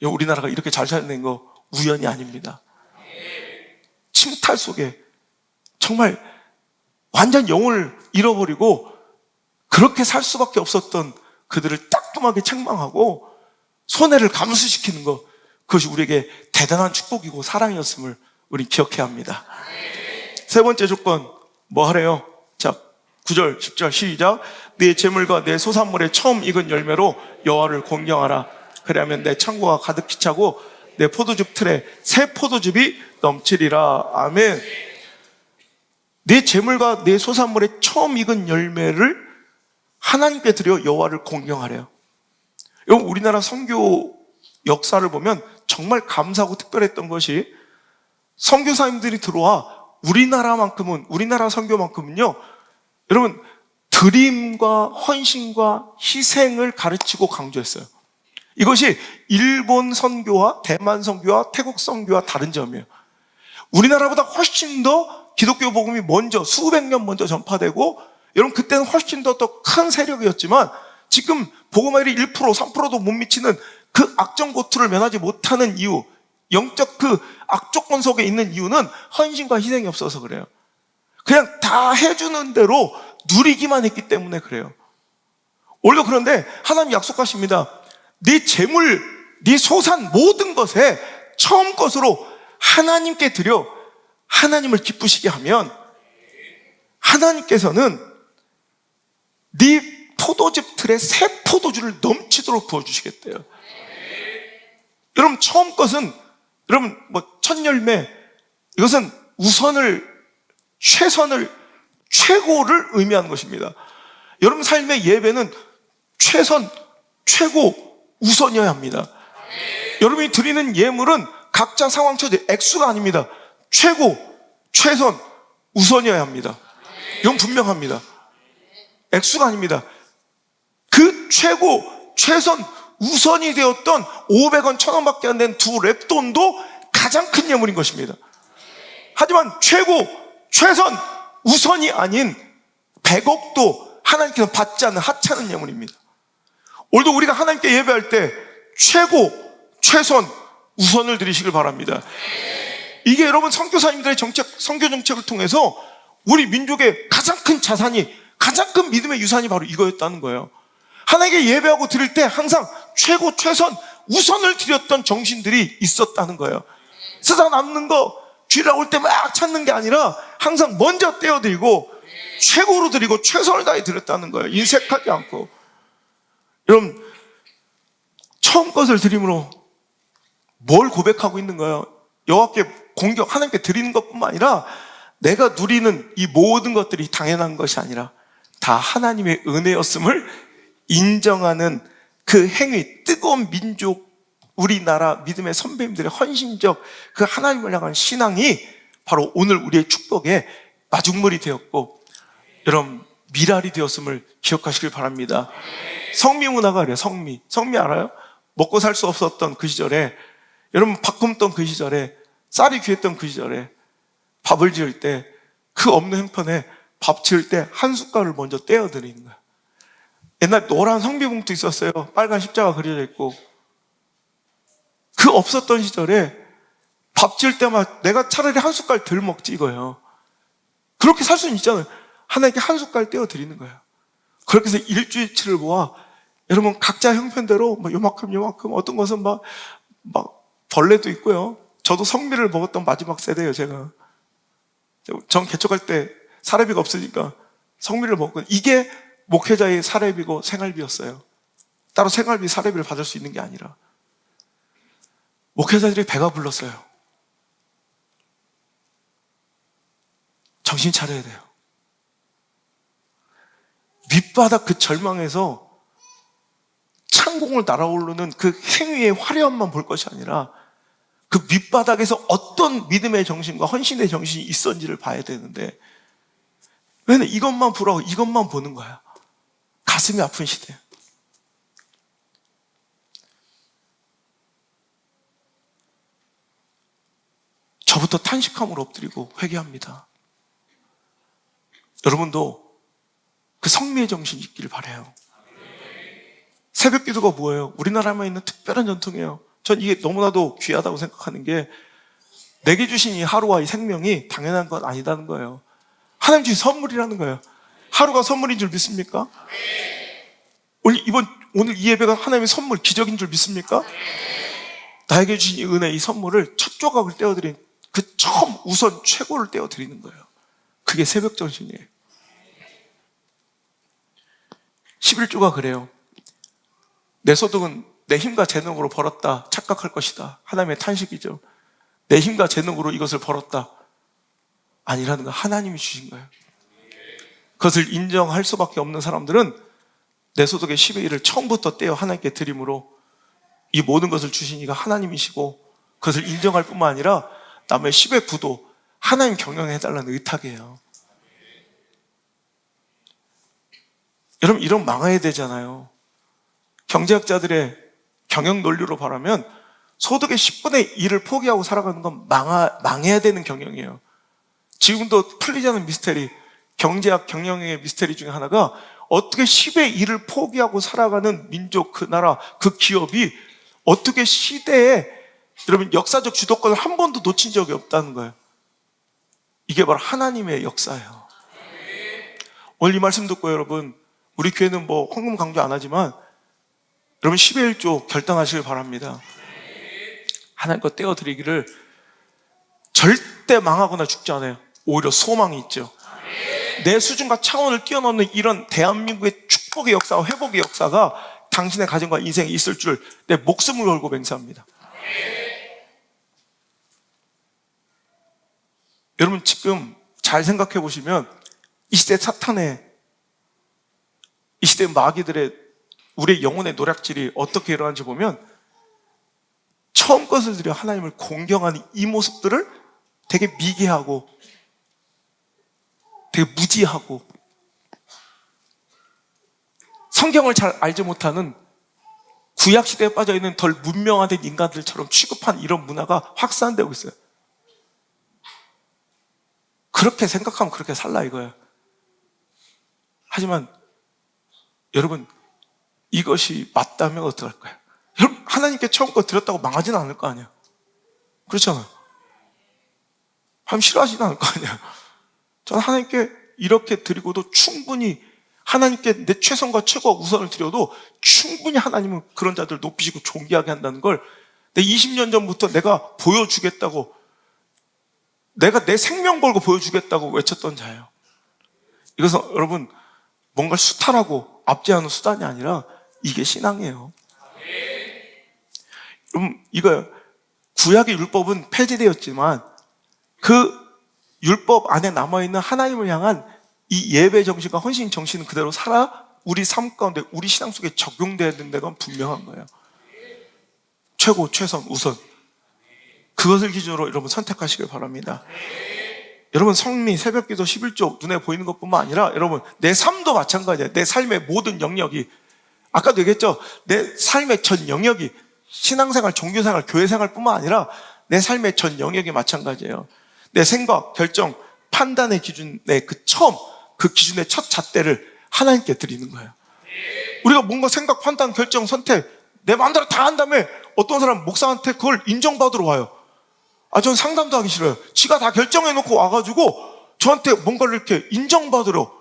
Speaker 1: 우리나라가 이렇게 잘 살아낸 거 우연이 아닙니다. 침탈 속에 정말 완전 영혼을 잃어버리고 그렇게 살 수밖에 없었던 그들을 따끔하게 책망하고 손해를 감수시키는 것, 그것이 우리에게 대단한 축복이고 사랑이었음을 우리 기억해야 합니다. 세 번째 조건 뭐 하래요? 자, 9절 10절 시작. 네 재물과 내 소산물의 처음 익은 열매로 여호와를 공경하라. 그래야면 내 창고가 가득히 차고 내 포도즙 틀에 새 포도즙이 넘치리라. 아멘. 네 재물과 내 소산물의 처음 익은 열매를 하나님께 드려 여호와를 공경하래요. 여러분 우리나라 선교 역사를 보면 정말 감사하고 특별했던 것이 선교사님들이 들어와 우리나라 선교만큼은요, 여러분 드림과 헌신과 희생을 가르치고 강조했어요. 이것이 일본 선교와 대만 선교와 태국 선교와 다른 점이에요. 우리나라보다 훨씬 더 기독교 복음이 먼저 수백 년 먼저 전파되고 여러분 그때는 훨씬 더 큰 세력이었지만 지금 복음화율이 1%, 3%도 못 미치는 그 악정고투를 면하지 못하는 이유, 영적 그 악조건 속에 있는 이유는 헌신과 희생이 없어서 그래요. 그냥 다 해주는 대로 누리기만 했기 때문에 그래요. 오히려 그런데 하나님 약속하십니다. 네 재물, 네 소산 모든 것에 처음 것으로 하나님께 드려 하나님을 기쁘시게 하면 하나님께서는 네 포도즙 틀에 새 포도주를 넘치도록 부어주시겠대요. 여러분 처음 것은 여러분 첫 열매, 이것은 우선을, 최선을, 최고를 의미하는 것입니다. 여러분 삶의 예배는 최선, 최고, 우선이어야 합니다. 여러분이 드리는 예물은 각자 상황 처지 액수가 아닙니다. 최고, 최선, 우선이어야 합니다. 이건 분명합니다. 액수가 아닙니다. 그 최고, 최선, 우선이 되었던 500원, 1000원밖에 안 된 두 랩돈도 가장 큰 예물인 것입니다. 하지만 최고, 최선, 우선이 아닌 100억도 하나님께서 받지 않는 하찮은 예물입니다. 오늘도 우리가 하나님께 예배할 때 최고, 최선, 우선을 드리시길 바랍니다. 이게 여러분 선교사님들의 선교 정책을 통해서 우리 민족의 가장 큰 자산이, 가장 큰 믿음의 유산이 바로 이거였다는 거예요. 하나님께 예배하고 드릴 때 항상 최고, 최선, 우선을 드렸던 정신들이 있었다는 거예요. 세상 남는 거 쥐 나올 때 막 찾는 게 아니라 항상 먼저 떼어드리고 최고로 드리고 최선을 다해 드렸다는 거예요. 인색하지 않고. 여러분 처음 것을 드림으로 뭘 고백하고 있는 거예요? 여호와께 공격, 하나님께 드리는 것뿐만 아니라 내가 누리는 이 모든 것들이 당연한 것이 아니라 다 하나님의 은혜였음을 인정하는 그 행위, 뜨거운 민족, 우리나라 믿음의 선배님들의 헌신적 그 하나님을 향한 신앙이 바로 오늘 우리의 축복의 마중물이 되었고, 여러분 미랄이 되었음을 기억하시길 바랍니다. 성미 문화가 그래요. 성미 알아요? 먹고 살 수 없었던 그 시절에, 여러분 밥 굶던 그 시절에, 쌀이 귀했던 그 시절에 밥을 지을 때, 그 없는 형편에 밥 지을 때 한 숟갈을 먼저 떼어 드리는 거예요. 옛날 노란 성미봉투 있었어요. 빨간 십자가 그려져 있고. 그 없었던 시절에 밥 지을 때마다 내가 차라리 한 숟갈 덜 먹지 이거예요. 그렇게 살 수는 있잖아요. 하나님께 한 숟갈 떼어 드리는 거예요. 그렇게 해서 일주일치를 모아, 여러분 각자 형편대로 뭐 요만큼 어떤 것은 막 벌레도 있고요. 저도 성미를 먹었던 마지막 세대예요. 제가 전 개척할 때 사례비가 없으니까 성미를 먹고, 이게 목회자의 사례비고 생활비였어요. 따로 생활비 사례비를 받을 수 있는 게 아니라 목회자들이 배가 불렀어요. 정신 차려야 돼요. 밑바닥 그 절망에서 창공을 날아오르는 그 행위의 화려함만 볼 것이 아니라 그 밑바닥에서 어떤 믿음의 정신과 헌신의 정신이 있었는지를 봐야 되는데, 왜냐면 이것만 보라고 이것만 보는 거야. 가슴이 아픈 시대. 저부터 탄식함으로 엎드리고 회개합니다. 여러분도 그 성미의 정신이 있기를 바라요. 새벽 기도가 뭐예요? 우리나라에만 있는 특별한 전통이에요. 전 이게 너무나도 귀하다고 생각하는 게, 내게 주신 이 하루와 이 생명이 당연한 건 아니다는 거예요. 하나님 주신 선물이라는 거예요. 하루가 선물인 줄 믿습니까? 오늘 이 예배가 하나님의 선물, 기적인 줄 믿습니까? 나에게 주신 이 은혜, 이 선물을 첫 조각을 떼어드린 그 처음 우선 최고를 떼어드리는 거예요. 그게 새벽 정신이에요. 11조가 그래요. 내 소득은 내 힘과 재능으로 벌었다 착각할 것이다. 하나님의 탄식이죠. 내 힘과 재능으로 이것을 벌었다. 아니라는 거, 하나님이 주신 거예요. 그것을 인정할 수밖에 없는 사람들은 내 소득의 10의 1을 처음부터 떼어 하나님께 드림으로 이 모든 것을 주신 이가 하나님이시고, 그것을 인정할 뿐만 아니라 남의 10의 9도 하나님 경영해달라는 의탁이에요. 여러분, 이런 망해야 되잖아요. 경제학자들의 경영 논리로 말하면 소득의 10분의 1을 포기하고 살아가는 건 망해야 되는 경영이에요. 지금도 풀리지 않은 미스테리, 경제학 경영의 미스테리 중에 하나가, 어떻게 10의 1을 포기하고 살아가는 민족, 그 나라, 그 기업이 어떻게 시대에, 여러분 역사적 주도권을 한 번도 놓친 적이 없다는 거예요. 이게 바로 하나님의 역사예요. 오늘 이 말씀 듣고 여러분, 우리 교회는 뭐 헌금 강조 안 하지만 여러분 10의 1조 결단하시길 바랍니다. 하나님 것 떼어드리기를. 절대 망하거나 죽지 않아요. 오히려 소망이 있죠. 내 수준과 차원을 뛰어넘는 이런 대한민국의 축복의 역사와 회복의 역사가 당신의 가정과 인생에 있을 줄 내 목숨을 걸고 맹세합니다. 여러분 지금 잘 생각해 보시면 이 시대 사탄의, 이 시대 마귀들의, 우리의 영혼의 노략질이 어떻게 일어나는지 보면, 처음 것을 들여 하나님을 공경하는 이 모습들을 되게 미개하고 되게 무지하고 성경을 잘 알지 못하는 구약시대에 빠져있는 덜 문명화된 인간들처럼 취급한 이런 문화가 확산되고 있어요. 그렇게 생각하면 그렇게 살라 이거예요. 하지만 여러분, 이것이 맞다면 어떡할 거예요? 여러분, 하나님께 처음 거 드렸다고 망하지는 않을 거 아니야. 그렇잖아요. 하나님 싫어하지는 않을 거 아니야. 저는 하나님께 이렇게 드리고도 충분히, 하나님께 내 최선과 최고와 우선을 드려도 충분히 하나님은 그런 자들을 높이시고 존귀하게 한다는 걸 내 20년 전부터 내가 보여주겠다고, 내가 내 생명 걸고 보여주겠다고 외쳤던 자예요. 이것은 여러분 뭔가 수탈하고 압제하는 수단이 아니라 이게 신앙이에요. 여러분, 이거 구약의 율법은 폐지되었지만 그 율법 안에 남아있는 하나님을 향한 이 예배 정신과 헌신 정신은 그대로 살아 우리 삶 가운데, 우리 신앙 속에 적용되어야 된다는 건 분명한 거예요. 최고, 최선, 우선, 그것을 기준으로 여러분 선택하시길 바랍니다. 여러분 성미, 새벽기도, 11조 눈에 보이는 것뿐만 아니라 여러분 내 삶도 마찬가지예요. 내 삶의 모든 영역이, 아까도 얘기했죠. 내 삶의 전 영역이 신앙생활, 종교생활, 교회생활뿐만 아니라 내 삶의 전 영역이 마찬가지예요. 내 생각, 결정, 판단의 기준의 그 처음, 그 기준의 첫 잣대를 하나님께 드리는 거예요. 우리가 뭔가 생각, 판단, 결정, 선택 내 마음대로 다 한 다음에 어떤 사람 목사한테 그걸 인정받으러 와요. 전 상담도 하기 싫어요. 지가 다 결정해놓고 와가지고 저한테 뭔가를 이렇게 인정받으러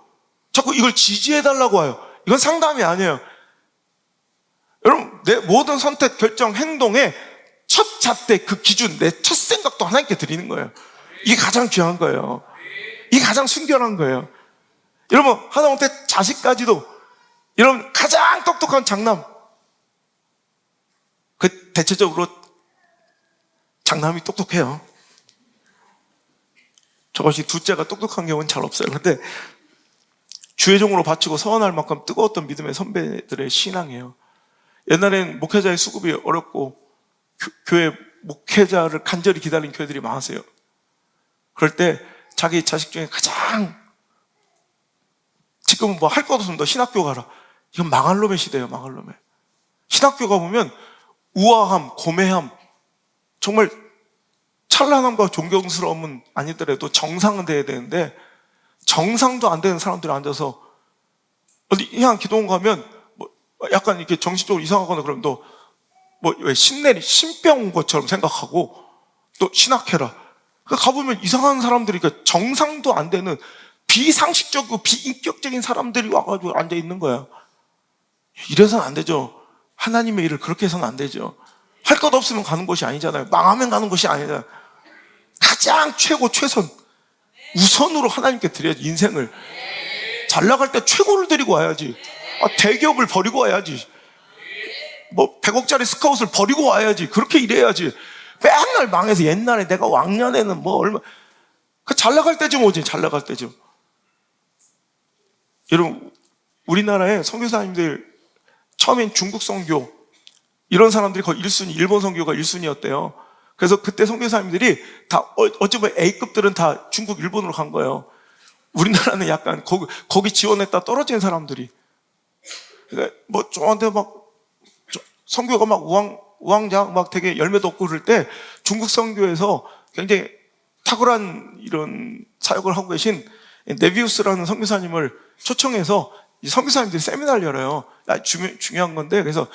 Speaker 1: 자꾸 이걸 지지해달라고 와요. 이건 상담이 아니에요. 여러분, 내 모든 선택, 결정, 행동의 첫 잣대, 그 기준, 내 첫 생각도 하나님께 드리는 거예요. 이게 가장 귀한 거예요. 이게 가장 순결한 거예요. 여러분, 하다못해 자식까지도, 여러분, 가장 똑똑한 장남, 그 대체적으로 장남이 똑똑해요. 저것이 둘째가 똑똑한 경우는 잘 없어요. 근데 주의종으로 바치고 서원할 만큼 뜨거웠던 믿음의 선배들의 신앙이에요. 옛날엔 목회자의 수급이 어렵고 교회 목회자를 간절히 기다린 교회들이 많았어요. 그럴 때 자기 자식 중에 가장, 지금은 뭐 할 것 없으면 너 신학교 가라. 이건 망할 놈의 시대예요. 망할 놈의. 신학교 가보면 우아함, 고매함, 정말 찬란함과 존경스러움은 아니더라도 정상은 돼야 되는데 정상도 안 되는 사람들이 앉아서 어디 이한 기도원 가면 뭐 약간 이렇게 정신적으로 이상하거나 그러면 너 뭐 왜 신병 온 것처럼 생각하고 또 신학해라. 가보면 이상한 사람들이, 그러니까 정상도 안 되는 비상식적이고 비인격적인 사람들이 와가지고 앉아 있는 거야. 이래서는 안 되죠. 하나님의 일을 그렇게 해서는 안 되죠. 할 것 없으면 가는 곳이 아니잖아요. 망하면 가는 곳이 아니잖아요. 가장 최고, 최선, 우선으로 하나님께 드려야지. 인생을 잘 나갈 때 최고를 드리고 와야지. 대기업을 버리고 와야지. 뭐 100억짜리 스카웃을 버리고 와야지. 그렇게 일해야지. 맨날 망해서 옛날에 내가 왕년에는 뭐 얼마, 잘 나갈 때쯤 오지. 잘 나갈 때쯤. 여러분, 우리나라에 선교사님들 처음엔 중국 선교, 이런 사람들이 거의 1순위, 일본 선교가 1순위였대요. 그래서 그때 선교사님들이 다 어찌 보면 A급들은 다 중국, 일본으로 간 거예요. 우리나라는 약간 거기 지원했다 떨어진 사람들이. 그러니까 뭐 저한테 막 선교가 막 우왕좌왕 막 되게 열매도 없고 그럴 때 중국 선교에서 굉장히 탁월한 이런 사역을 하고 계신 네비우스라는 선교사님을 초청해서 이 선교사님들이 세미나를 열어요. 중요한 건데, 그래서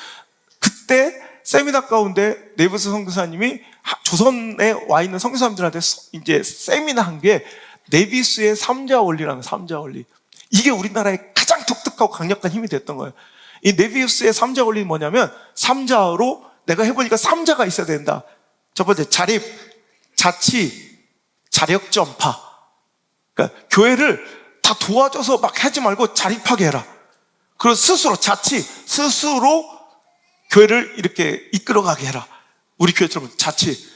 Speaker 1: 그때 세미나 가운데 네비우스 선교사님이 조선에 와 있는 선교사님들한테 이제 세미나 한 게 네비우스의 삼자 원리라는 삼자 원리. 이게 우리나라의 가장 독특하고 강력한 힘이 됐던 거예요. 이 네비우스의 삼자 원리는 뭐냐면, 삼자로 내가 해보니까 삼자가 있어야 된다. 첫 번째, 자립, 자치, 자력전파. 그러니까 교회를 다 도와줘서 막 하지 말고 자립하게 해라. 그리고 스스로 자치, 스스로 교회를 이렇게 이끌어가게 해라. 우리 교회처럼 자치,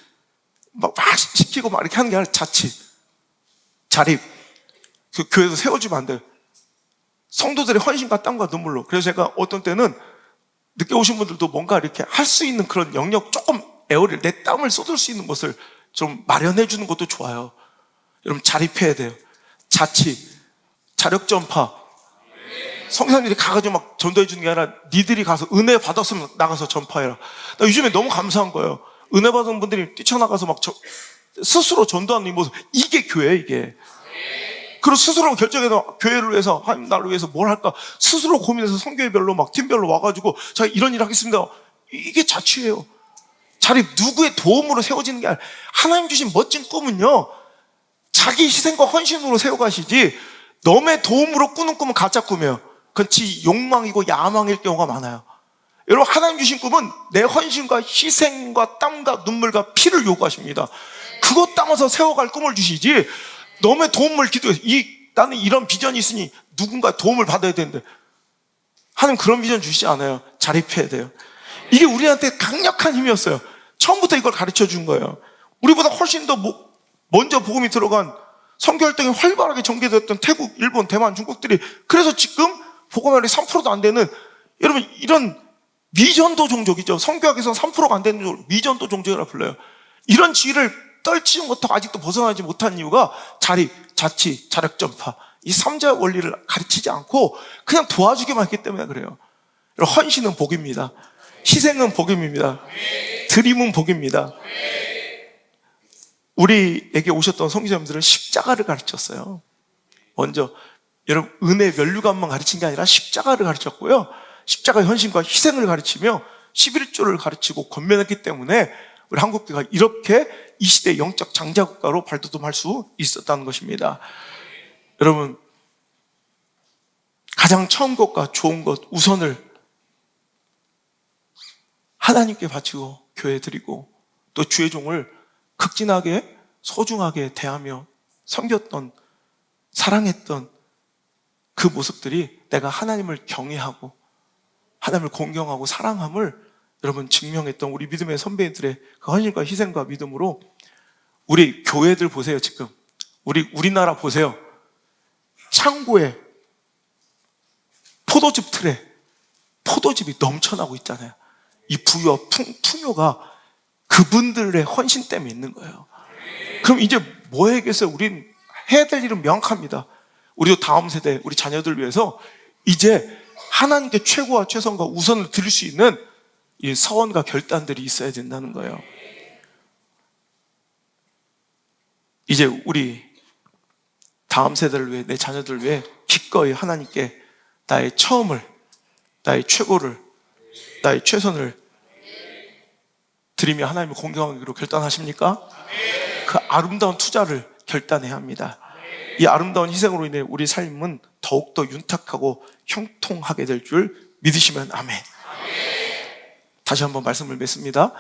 Speaker 1: 막 시키고 막 이렇게 하는 게 아니라 자치, 자립. 그 교회도 세워주면 안 돼요. 성도들의 헌신과 땀과 눈물로. 그래서 제가 어떤 때는 늦게 오신 분들도 뭔가 이렇게 할 수 있는 그런 영역, 조금 에어를, 내 땀을 쏟을 수 있는 것을 좀 마련해 주는 것도 좋아요. 여러분, 자립해야 돼요. 자치, 자력전파. 성사님들이 가가지고 막 전도해 주는 게 아니라 니들이 가서 은혜 받았으면 나가서 전파해라. 나 요즘에 너무 감사한 거예요. 은혜 받은 분들이 뛰쳐나가서 막 스스로 전도하는 이 모습. 이게 교회예요, 이게. 그리고 스스로 결정해서 교회를 위해서, 하나님 나를 위해서 뭘 할까 스스로 고민해서 선교회별로 막 팀별로 와가지고 자, 이런 일 하겠습니다. 이게 자치예요. 자립, 누구의 도움으로 세워지는 게 아니라 하나님 주신 멋진 꿈은요, 자기 희생과 헌신으로 세워가시지 너의 도움으로 꾸는 꿈은 가짜 꿈이에요. 그건 지 욕망이고 야망일 경우가 많아요. 여러분, 하나님 주신 꿈은 내 헌신과 희생과 땀과 눈물과 피를 요구하십니다. 그것 담아서 세워갈 꿈을 주시지, 너의 도움을 기도해서 나는 이런 비전이 있으니 누군가 도움을 받아야 되는데, 하나님 그런 비전 주시지 않아요. 자립해야 돼요. 이게 우리한테 강력한 힘이었어요. 처음부터 이걸 가르쳐 준 거예요. 우리보다 훨씬 더 먼저 복음이 들어간, 선교활동이 활발하게 전개됐던 태국, 일본, 대만, 중국들이, 그래서 지금 복음활이 3%도 안 되는, 여러분, 이런 미전도 종족이죠. 선교학에서는 3%가 안 되는 종족, 미전도 종족이라 불러요. 이런 지위를 떨치는 것도 아직도 벗어나지 못한 이유가 자립, 자치, 자력전파 이 3자 원리를 가르치지 않고 그냥 도와주기만 했기 때문에 그래요. 헌신은 복입니다. 희생은 복임입니다. 드림은 복입니다. 우리에게 오셨던 성기자님들은 십자가를 가르쳤어요. 먼저 여러분 은혜 면류관만 가르친 게 아니라 십자가를 가르쳤고요. 십자가 헌신과 희생을 가르치며 11조를 가르치고 권면했기 때문에 우리 한국교회가 이렇게 이 시대 영적 장자국가로 발돋움할 수 있었다는 것입니다. 여러분 가장 처음 것과 좋은 것 우선을 하나님께 바치고 교회에 드리고 또 주의 종을 극진하게 소중하게 대하며 섬겼던 사랑했던 그 모습들이 내가 하나님을 경외하고 하나님을 공경하고 사랑함을 여러분 증명했던 우리 믿음의 선배들의 그 헌신과 희생과 믿음으로 우리 교회들 보세요. 지금 우리나라 보세요. 창고에 포도즙 틀에 포도즙이 넘쳐나고 있잖아요. 이 부유와 풍요가 그분들의 헌신 때문에 있는 거예요. 그럼 이제 뭐 해야겠어요? 우린 해야 될 일은 명확합니다. 우리도 다음 세대, 우리 자녀들 위해서 이제 하나님께 최고와 최선과 우선을 드릴 수 있는 이 서원과 결단들이 있어야 된다는 거예요. 이제 우리 다음 세대를 위해, 내 자녀들을 위해 기꺼이 하나님께 나의 처음을, 나의 최고를, 나의 최선을 드리며 하나님을 공경하기로 결단하십니까? 그 아름다운 투자를 결단해야 합니다. 이 아름다운 희생으로 인해 우리 삶은 더욱더 윤탁하고 형통하게 될 줄 믿으시면 아멘. 다시 한번 말씀을 맺습니다.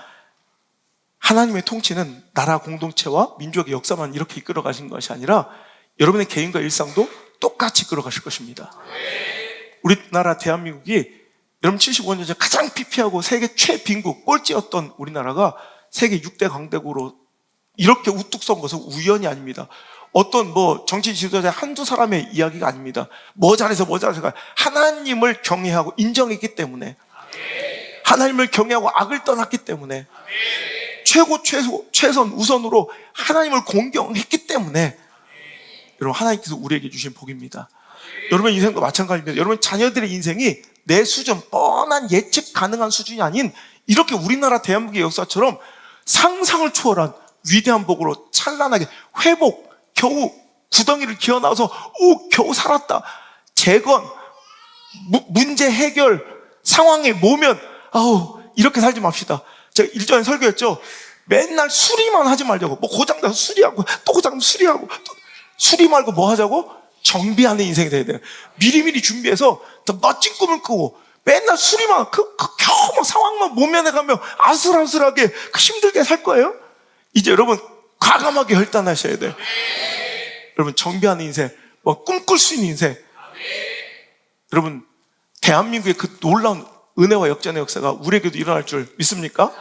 Speaker 1: 하나님의 통치는 나라 공동체와 민족의 역사만 이렇게 이끌어 가신 것이 아니라 여러분의 개인과 일상도 똑같이 이끌어 가실 것입니다. 우리나라 대한민국이 여러분 75년 전 가장 피폐하고 세계 최빈국 꼴찌였던 우리나라가 세계 6대 강대국으로 이렇게 우뚝 선 것은 우연이 아닙니다. 어떤 정치 지도자 한두 사람의 이야기가 아닙니다. 뭐 잘해서 하나님을 경외하고 인정했기 때문에, 하나님을 경외하고 악을 떠났기 때문에, 최선 우선으로 하나님을 공경했기 때문에 여러분 하나님께서 우리에게 주신 복입니다. 여러분 인생도 마찬가지입니다. 여러분 자녀들의 인생이 내 수준, 뻔한 예측 가능한 수준이 아닌 이렇게 우리나라 대한민국의 역사처럼 상상을 초월한 위대한 복으로 찬란하게 회복, 겨우 구덩이를 기어나와서 겨우 살았다. 재건, 문제 해결, 상황에 모면 이렇게 살지 맙시다. 제가 일전에 설교했죠. 맨날 수리만 하지 말자고. 고장나서 수리하고 또 고장나서 수리하고 또 수리 말고 뭐 하자고? 정비하는 인생이 돼야 돼요. 미리미리 준비해서 더 멋진 꿈을 꾸고 맨날 수리만 겨우 상황만 모면해가며 아슬아슬하게 힘들게 살 거예요. 이제 여러분 과감하게 결단하셔야 돼요. 여러분 정비하는 인생, 꿈꿀 수 있는 인생. 여러분 대한민국의 그 놀라운 은혜와 역전의 역사가 우리에게도 일어날 줄 믿습니까?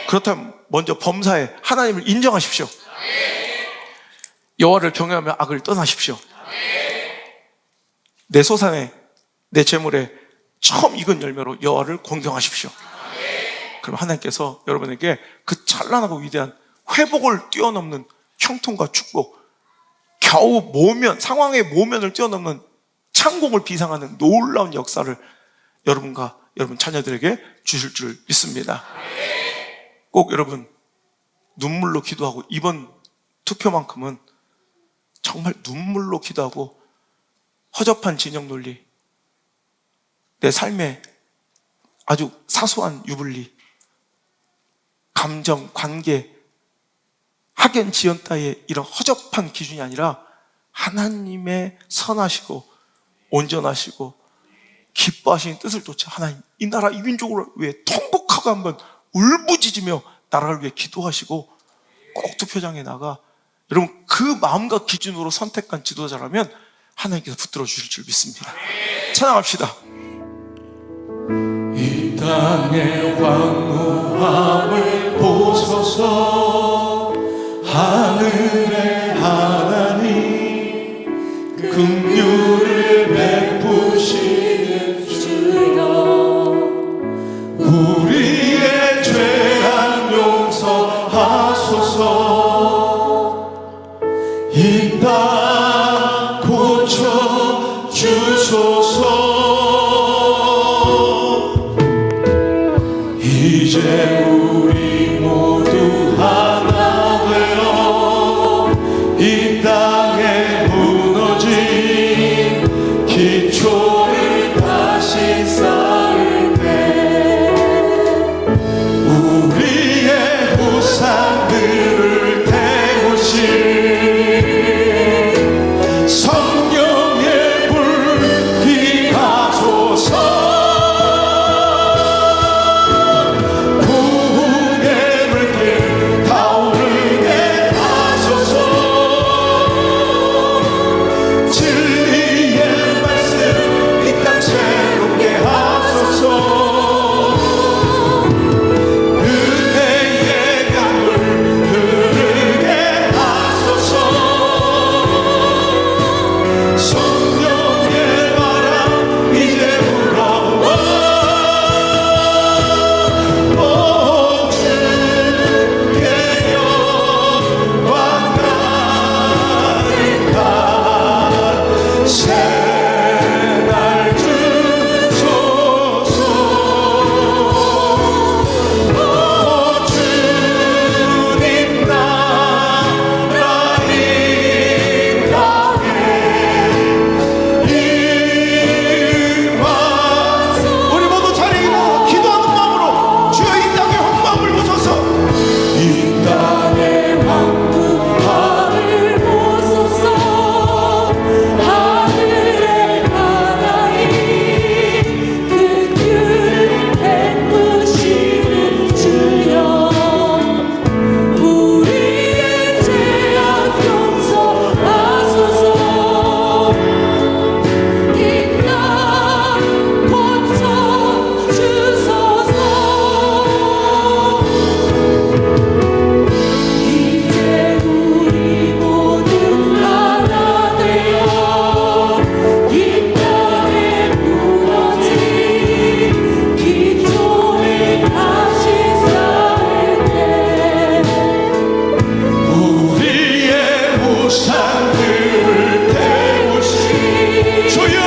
Speaker 1: 그렇다면 먼저 범사에 하나님을 인정하십시오. 여호와를 경외하며 악을 떠나십시오. 내 소산에, 내 재물에 처음 익은 열매로 여호와를 공경하십시오. 그럼 하나님께서 여러분에게 그 찬란하고 위대한 회복을 뛰어넘는 형통과 축복, 겨우 상황의 모면을 뛰어넘는 창공을 비상하는 놀라운 역사를 여러분과 여러분 자녀들에게 주실 줄 믿습니다. 꼭 여러분 눈물로 기도하고, 이번 투표만큼은 정말 눈물로 기도하고 허접한 진영 논리, 내 삶에 아주 사소한 유불리, 감정, 관계, 학연, 지연 따위의 이런 허접한 기준이 아니라 하나님의 선하시고 온전하시고 기뻐하시는 뜻을 쫓아 하나님, 이 나라 이 민족을 위해 통곡하고 한번 울부짖으며 나라를 위해 기도하시고 꼭 투표장에 나가 여러분 그 마음과 기준으로 선택한 지도자라면 하나님께서 붙들어 주실 줄 믿습니다. 찬양합시다.
Speaker 2: 이 땅의 황무함을 보소서. 하늘의 하나님 긍휼을 베푸시는 주여, 우리의 죄악 용서하소서. 이 땅 고쳐 주소서. 이제 우리 모두 하나 되어 이 땅에 무너진 기초를 다시 쌓을 때 우리의 우상들을 태우신 성령의 불 임하소서. 부흥의 물길 타오르게 하소서. 진리의 말씀 이 땅 새롭게 하소서. 은혜의 강물 흐르게 하소서. 성령의 바람 이제 불어와 온 주의 영광 가득한 새날 주소서. 오 주님 나라 이 땅에 임하소서. 우리 모두 자리이고 기도하는 마음으로 주여 이 땅의 황망을 보소서. 이 땅의
Speaker 3: 황무함을 보소서. 하늘의 하나님 그 귤을 베푸시는 주여 우리의 죄악 용서하소서. 이 땅 고쳐 주소서. 이제 우리 모두 하나 되어 이 땅에 무너진 기초를 다시 쌓을 때
Speaker 2: 우리의 우상들을 태우신 주여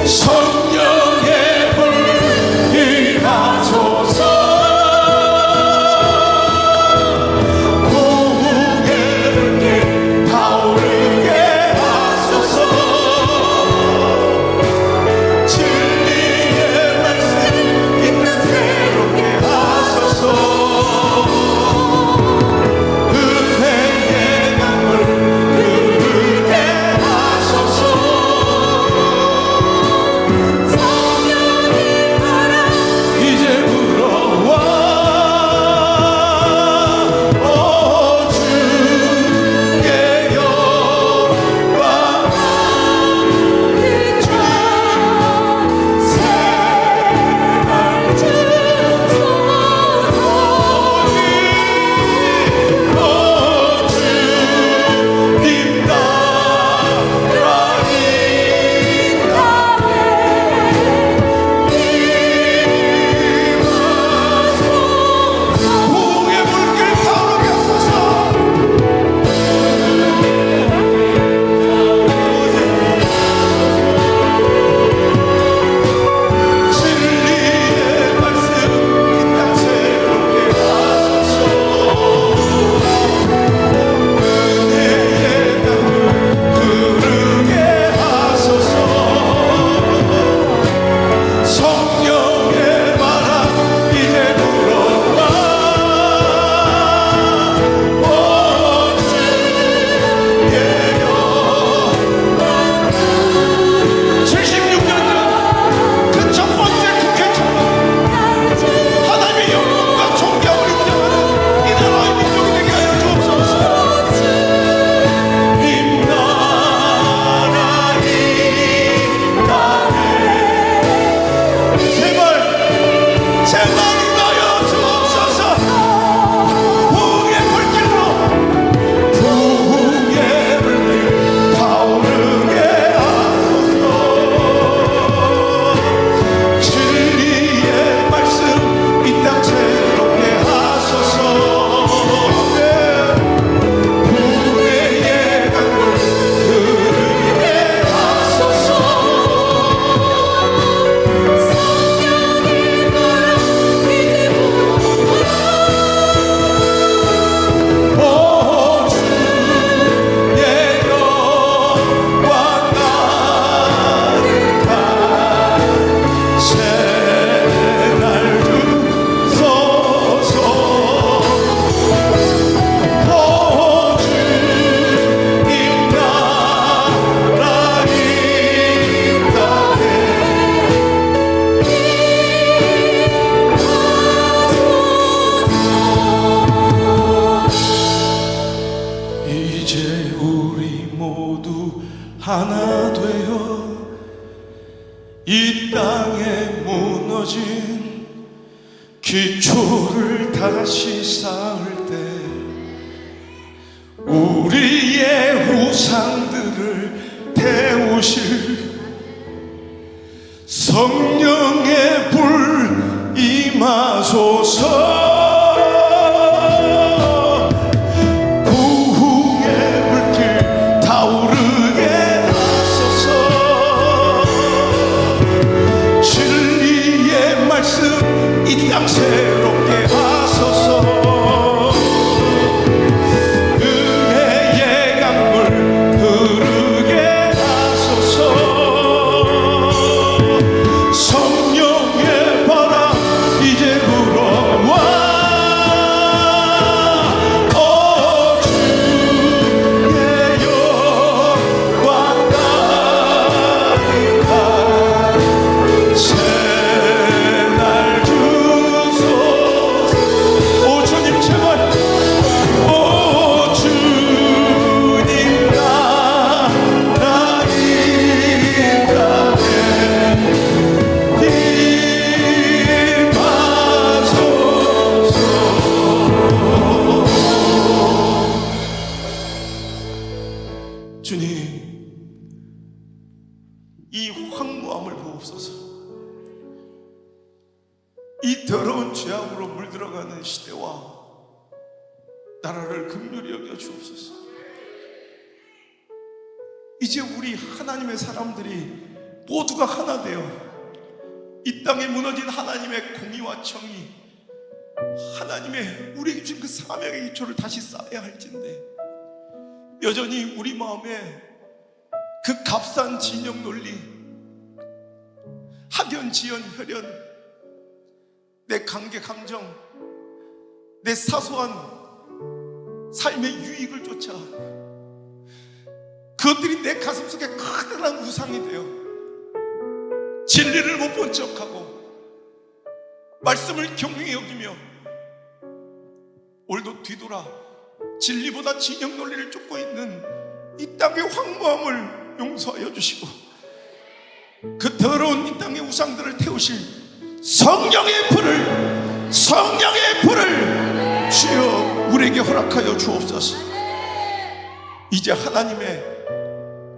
Speaker 2: 성령의 불 임하소서. 부흥의 물길 타오르게 하소서. 진리의 말씀 이 땅 새롭게 하소서. 은혜의 강물 이제 우리 모두 하나 되어 이 땅에 무너진 기초를 다시 쌓을 때 우리의 우상들을 태우실 성령의 불 임하소서. 부흥의 불길 타오르게 하소서. 진리의 말씀 이 땅 새롭게 하소서. 은혜의 강물 흐르게 하소서. 성령의 바람 이제 불어와. 주의 영광 가득한 새날 주소서. 오 주님 제발. 오 주님 나라인 가운데 주님, 이 황무함을 보옵소서. 이 더러운 죄악으로 물들어가는 시대와 나라를 긍휼히 여겨 주옵소서. 이제 우리 하나님의 사람들이 모두가 하나 되어 이 땅에 무너진 하나님의 공의와 정의, 하나님의 우리에게 주신 그 사명의 기초를 다시 쌓아야 할진데 여전히 우리 마음에 그 값싼 진영 논리, 학연, 지연, 혈연, 내 관계, 감정, 내 사소한 삶의 유익을 쫓아 그것들이 내 가슴 속에 커다란 우상이 되어 진리를 못 본 척하고 말씀을 경중히 여기며 오늘도 뒤돌아 진리보다 진영 논리를 쫓고 있는 이 땅의 황무함을 용서하여 주시고 그 더러운 이 땅의 우상들을 태우실 성령의 불을 주여 우리에게 허락하여 주옵소서. 이제 하나님의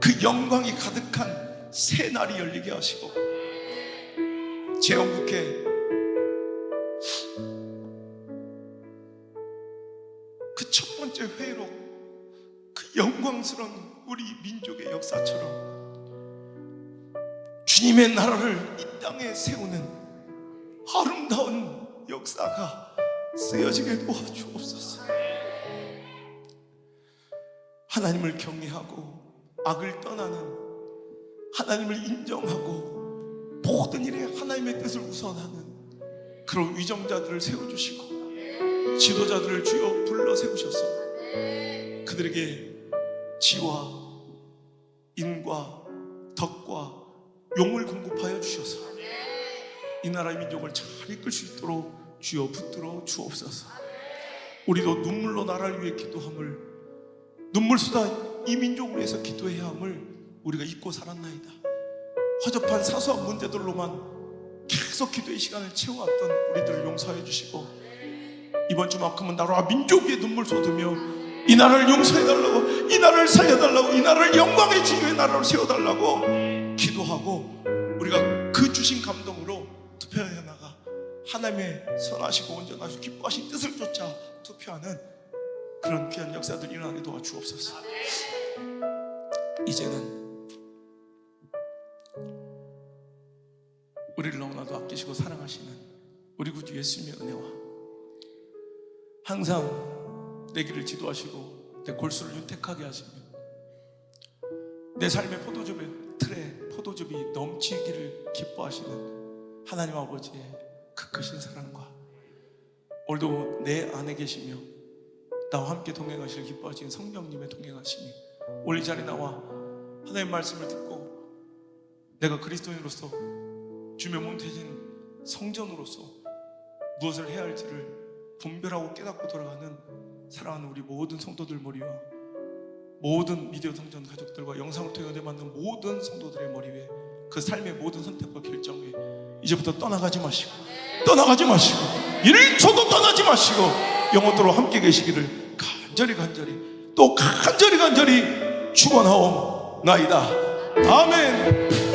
Speaker 2: 그 영광이 가득한 새 날이 열리게 하시고 제영국회 그 첫 번째 회의록 그 영광스러운 우리 민족의 역사처럼 주님의 나라를 이 땅에 세우는 아름다운 역사가 쓰여지게 도와주옵소서. 하나님을 경외하고 악을 떠나는, 하나님을 인정하고 모든 일에 하나님의 뜻을 우선하는 그런 위정자들을 세워주시고 지도자들을 주여 불러 세우셔서 그들에게 지와 인과 덕과 용을 공급하여 주셔서 이 나라의 민족을 잘 이끌 수 있도록 주여 붙들어 주옵소서. 우리도 눈물로 나라를 위해 기도함을, 눈물 쏟아 이 민족을 위해서 기도해야 함을 우리가 잊고 살았나이다. 허접한 사소한 문제들로만 계속 기도의 시간을 채워왔던 우리들을 용서해 주시고 이번 주만큼은 나라와 민족 위에 눈물 쏟으며 이 나라를 용서해달라고, 이 나라를 살려달라고, 이 나라를 영광의 주님의 나라로 세워달라고 기도하고 우리가 그 주신 감동으로 투표해 나가 하나님의 선하시고 온전하시고 기뻐하신 뜻을 쫓아 투표하는 그런 귀한 역사들 일어나게 도와주옵소서. 이제는 우리를 너무나도 아끼시고 사랑하시는 우리 구주 예수님의 은혜와 항상 내 길을 지도하시고 내 골수를 윤택하게 하시며 내 삶의 포도즙의 틀에 포도즙이 넘치기를 기뻐하시는 하나님 아버지의 그 크신 사랑과 오늘도 내 안에 계시며 나와 함께 동행하시길 기뻐하시는 성령님의 동행하심이 오늘 이 자리에 나와 하나님의 말씀을 듣고 내가 그리스도인으로서 주의 몸 되신 성전으로서 무엇을 해야 할지를 분별하고 깨닫고 돌아가는 사랑하는 우리 모든 성도들 머리와 모든 미디어 성전 가족들과 영상을 통해 은혜 받는 모든 성도들의 머리 위에 그 삶의 모든 선택과 결정 위에 이제부터 떠나가지 마시고 1초도 떠나지 마시고 영원토록 함께 계시기를 간절히 또 간절히 축원하옵나이다. 아멘.